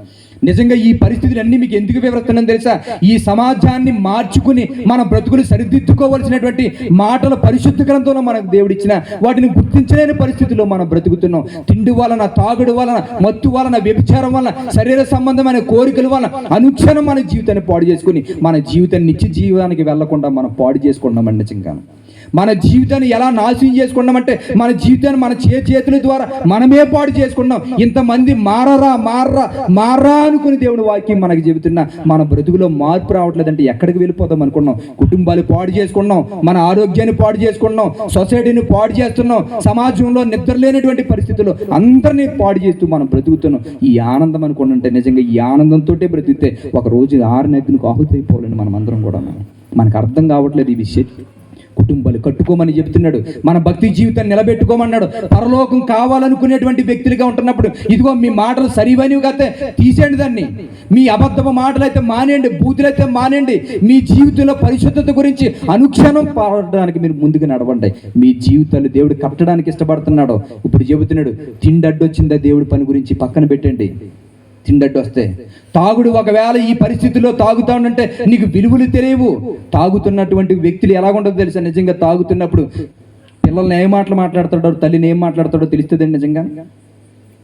నిజంగా ఈ పరిస్థితులన్నీ మీకు ఎందుకు వివరిస్తున్నాను తెలుసా? ఈ సమాజాన్ని మార్చుకుని మన బ్రతుకులు సరిదిద్దుకోవాల్సినటువంటి మాటలు పరిశుద్ధ గ్రంథంలో మనకు దేవుడిచ్చిన వాటిని గుర్తించలేని పరిస్థితుల్లో మనం బ్రతుకుతున్నాం. తిండి వలన, తాగుడు వలన, మత్తు వలన, వ్యభిచారం వలన, శరీర సంబంధమైన కోరికల వలన అనుక్షణం మన జీవితాన్ని పాడు చేసుకుని మన జీవితాన్ని నిత్య జీవానికి వెళ్లకుండా మనం పాడు చేసుకుంటాం. నిజంగా మన జీవితాన్ని ఎలా నాశనం చేసుకున్నామంటే మన జీవితాన్ని మన చేతుల ద్వారా మనమే పాడు చేసుకున్నాం. ఇంతమంది మారా అనుకుని దేవుడు వాక్యం మనకు చెబుతున్నా మన బ్రతుకులో మార్పు రావట్లేదంటే ఎక్కడికి వెళ్ళిపోతాం అనుకున్నాం? కుటుంబాలు పాడు చేసుకున్నాం, మన ఆరోగ్యాన్ని పాడు చేసుకున్నాం, సొసైటీని పాడు చేస్తున్నాం, సమాజంలో నిద్రలేనటువంటి పరిస్థితుల్లో అందరినీ పాడు చేస్తూ మనం బ్రతుకుతున్నాం. ఈ ఆనందం అనుకుంటుంటే నిజంగా ఈ ఆనందంతో బ్రతికితే ఒక రోజు ఆరునగ్నికి ఆహుతైపోవాలని మనం అందరం కూడా మనకు అర్థం కావట్లేదు ఈ విషయం. కుటుంబాలు కట్టుకోమని చెప్తున్నాడు, మన భక్తి జీవితాన్ని నిలబెట్టుకోమన్నాడు. పరలోకం కావాలనుకునేటువంటి వ్యక్తులుగా ఉంటున్నప్పుడు ఇదిగో మీ మాటలు సరివనివి కాతే తీసేయండి, దాన్ని మీ అబద్ధపు మాటలు అయితే మానేయండి, బూతులైతే మానేయండి. మీ జీవితంలో పరిశుద్ధత గురించి అనుక్షణం పాడడానికి మీరు ముందుకు నడవండి. మీ జీవితాలు దేవుడు కట్టడానికి ఇష్టపడుతున్నాడు. ఇప్పుడు చెబుతున్నాడు, తిండడ్డొచ్చిందా దేవుడి పని గురించి పక్కన పెట్టండి. తిండడ్డు వస్తే తాగుడు, ఒకవేళ ఈ పరిస్థితుల్లో తాగుతా ఉంటే నీకు విలువలు తెలియవు. తాగుతున్నటువంటి వ్యక్తులు ఎలాగుంటుందో తెలుసా? నిజంగా తాగుతున్నప్పుడు పిల్లల్ని ఏం మాటలు మాట్లాడతాడో, తల్లిని ఏం మాట్లాడతాడో తెలుస్తుందండి. నిజంగా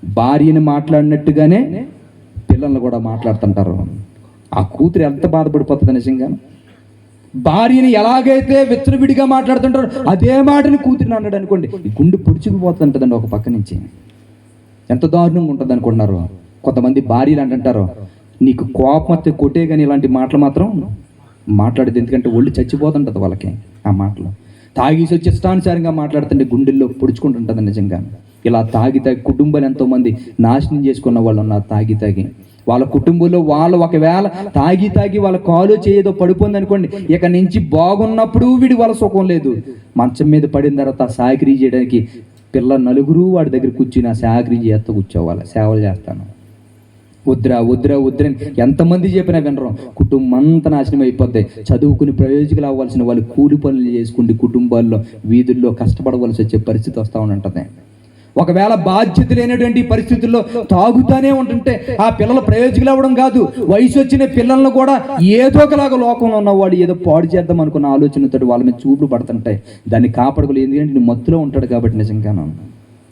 భార్యని మాట్లాడినట్టుగానే పిల్లల్ని కూడా మాట్లాడుతుంటారు. ఆ కూతురు ఎంత బాధపడిపోతుంది నిజంగా. భార్యని ఎలాగైతే విచ్చలవిడిగా మాట్లాడుతుంటారో అదే మాటని కూతురిని అన్నాడు అనుకోండి, ఈ గుండె పొడుచుకుపోతుంటుందండి ఒక పక్క నుంచి. ఎంత దారుణంగా ఉంటుంది అనుకుంటున్నారు? కొంతమంది భార్యలు అంటుంటారు, నీకు కోపం వస్తే కొట్టే కానీ ఇలాంటి మాటలు మాత్రం మాట్లాడేది, ఎందుకంటే ఒళ్ళు చచ్చిపోతుంటుంది వాళ్ళకి. ఆ మాటలు తాగేసి వచ్చి ఇష్టానుసారంగా మాట్లాడుతుంటే గుండెల్లో పొడుచుకుంటుంటుంది నిజంగా. ఇలా తాగి కుటుంబాలు ఎంతోమంది నాశనం చేసుకున్న వాళ్ళు ఉన్నారు. తాగి వాళ్ళ కుటుంబంలో వాళ్ళు ఒకవేళ తాగి వాళ్ళ కాలు చేయదో పడిపోయింది అనుకోండి, ఇక నుంచి బాగున్నప్పుడు వీడి వాళ్ళ సుఖం లేదు. మంచం మీద పడిన తర్వాత సాకిరీ చేయడానికి పిల్ల నలుగురు వాడి దగ్గర కూర్చుని ఆ సాకిరీ చేస్తూ కూర్చోవాలి, సేవలు చేస్తాను. వద్దురా ఎంతమంది చెప్పినా వినరు. కుటుంబం అంతా నాశనం అయిపోద్ది. చదువుకుని ప్రయోజకులు అవ్వాల్సిన వాళ్ళు కూలి పనులు చేసుకుంటే కుటుంబాల్లో వీధుల్లో కష్టపడవలసి వచ్చే పరిస్థితి వస్తూ ఉంటుంది. ఒకవేళ బాధ్యత లేనటువంటి పరిస్థితుల్లో తాగుతానే ఉంటుంటే ఆ పిల్లలు ప్రయోజకులు అవ్వడం కాదు, వయసు వచ్చిన పిల్లలను కూడా ఏదో ఒకలాగా లోకంలో ఉన్నవాడు ఏదో పాడు చేద్దాం అనుకున్న ఆలోచనతో వాళ్ళ మీద చూపులు పడుతుంటాయి. దాన్ని కాపాడుకోలేదు, ఎందుకంటే మత్తులో ఉంటాడు కాబట్టి. నిజంగాను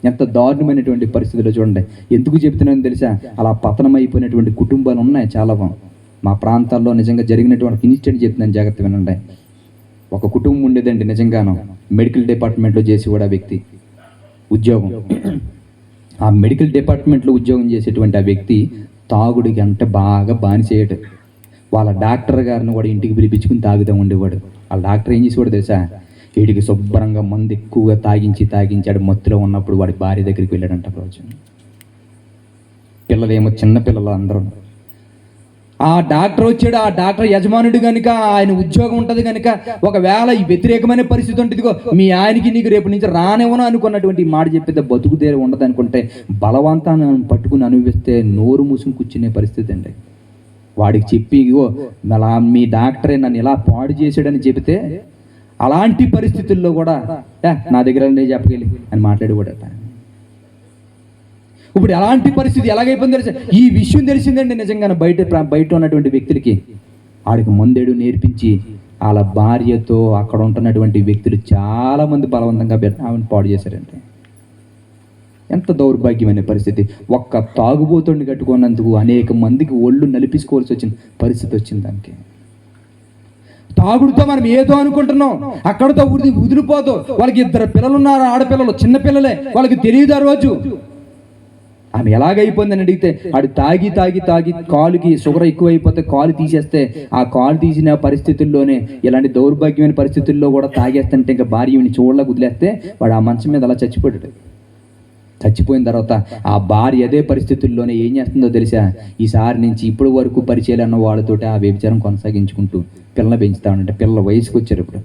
ఎంత దారుణమైనటువంటి పరిస్థితుల్లో చూడండి. ఎందుకు చెప్తున్నానని తెలుసా? అలా పతనం అయిపోయినటువంటి కుటుంబాలు ఉన్నాయి చాలా. మా ప్రాంతాల్లో నిజంగా జరిగినటువంటి ఇన్సిడెంట్ చెప్తున్నాను, జాగ్రత్త వినండి. ఒక కుటుంబం ఉండేదండి నిజంగాను, మెడికల్ డిపార్ట్మెంట్లో చేసి కూడా వ్యక్తి ఉద్యోగం. ఆ మెడికల్ డిపార్ట్మెంట్లో ఉద్యోగం చేసేటువంటి ఆ వ్యక్తి తాగుడికి అంటే బాగా బానిసేయడు. వాళ్ళ డాక్టర్ గారిని కూడా ఇంటికి పిలిపించుకుని తాగుతూ ఉండేవాడు. వాళ్ళ డాక్టర్ ఏం చేసేవాడు తెలుసా? వీడికి శుభ్రంగా మందు ఎక్కువగా తాగించాడు. మత్తులో ఉన్నప్పుడు వాడి భార్య దగ్గరికి వెళ్ళాడంట రోజు. పిల్లలేమో చిన్న పిల్లలు అందరూ. ఆ డాక్టర్ వచ్చాడు, ఆ డాక్టర్ యజమానుడు కనుక ఆయన ఉద్యోగం ఉంటుంది కనుక ఒకవేళ ఈ వ్యతిరేకమైన పరిస్థితి ఉంటుందిగో మీ ఆయనకి నీకు రేపు నుంచి రానివ్వను అనుకున్నటువంటి మాట చెప్పేది బతుకు తీరు ఉండదు అనుకుంటే బలవంతాన్ని పట్టుకుని అనుభవిస్తే నోరు మూసుకుని కూర్చునే పరిస్థితి అండి. వాడికి చెప్పి ఇగో అలా మీ డాక్టరే నన్ను ఇలా పాడు చేశాడని చెబితే అలాంటి పరిస్థితుల్లో కూడా నా దగ్గర చెప్పగలి అని మాట్లాడేవాడట. ఇప్పుడు ఎలాంటి పరిస్థితి ఎలాగైపోయింది తెలుసా? ఈ విషయం తెలిసిందండి నిజంగా బయట ఉన్నటువంటి వ్యక్తులకి. ఆడికి మందేడు నేర్పించి వాళ్ళ భార్యతో అక్కడ ఉంటున్నటువంటి వ్యక్తులు చాలా మంది బలవంతంగా ఆమెను పాడు చేశారంటే ఎంత దౌర్భాగ్యమైన పరిస్థితి. ఒక్క తాగుబోతుడిని కట్టుకున్నందుకు అనేక మందికి ఒళ్ళు నలిపించుకోవాల్సి వచ్చిన పరిస్థితి వచ్చింది దానికి. తాగుడుతో మనం ఏదో అనుకుంటున్నాం, అక్కడితో వదిలిపోదు. వాళ్ళకి 2 పిల్లలు ఉన్నారు, ఆడపిల్లలు, చిన్న పిల్లలే, వాళ్ళకి తెలియదు ఆ రోజు. ఆమె ఎలాగైపోయిందని అడిగితే ఆడు తాగి కాలుకి షుగర్ ఎక్కువైపోతే కాలు తీసేస్తే ఆ కాలు తీసిన పరిస్థితుల్లోనే ఇలాంటి దౌర్భాగ్యమైన పరిస్థితుల్లో కూడా తాగేస్తుంటే ఇంకా భార్యని చూడలేక వదిలేస్తే వాడు ఆ మంచం మీద అలా చచ్చిపోయాడు. చచ్చిపోయిన తర్వాత ఆ భార్య అదే పరిస్థితుల్లోనే ఏం చేస్తుందో తెలుసా? ఈసారి నుంచి ఇప్పుడు వరకు పరిచయాలు అన్న వాళ్ళతోటి ఆ వ్యభిచారం కొనసాగించుకుంటూ పిల్లలు పెంచుతా ఉంటే పిల్లల వయసుకు వచ్చారు. ఇప్పుడు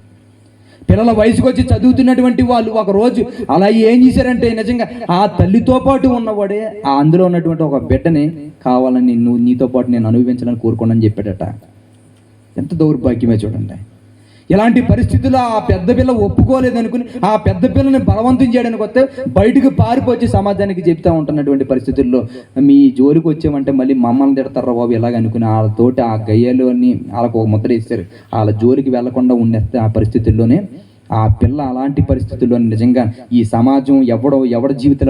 పిల్లల వయసుకు వచ్చి చదువుతున్నటువంటి వాళ్ళు ఒక రోజు అలా ఏం చేశారంటే నిజంగా ఆ తల్లితో పాటు ఉన్నవాడే ఆ అందులో ఉన్నటువంటి ఒక బిడ్డని కావాలని నీతో పాటు నేను అనుభవించాలని కోరుకోనని చెప్పాడట. ఎంత దౌర్భాగ్యమే చూడండి. ఇలాంటి పరిస్థితుల్లో ఆ పెద్ద పిల్ల ఒప్పుకోలేదనుకుని ఆ పెద్ద పిల్లని బలవంతం చేయడానికి వస్తే బయటకు పారిపోయి సమాజానికి చెప్తా ఉంటున్నటువంటి పరిస్థితుల్లో మీ జోలికి వచ్చామంటే మళ్ళీ మమ్మల్ని తిడతారా బాబు ఇలాగ అనుకుని వాళ్ళతోటి ఆ గయ్యలు అని వాళ్ళకు ఒక ముద్ర ఇస్తారు. వాళ్ళ జోలికి వెళ్లకుండా ఉండేస్తే ఆ పరిస్థితుల్లోనే ఆ పిల్ల అలాంటి పరిస్థితుల్లో నిజంగా ఈ సమాజం ఎవడి జీవితంలో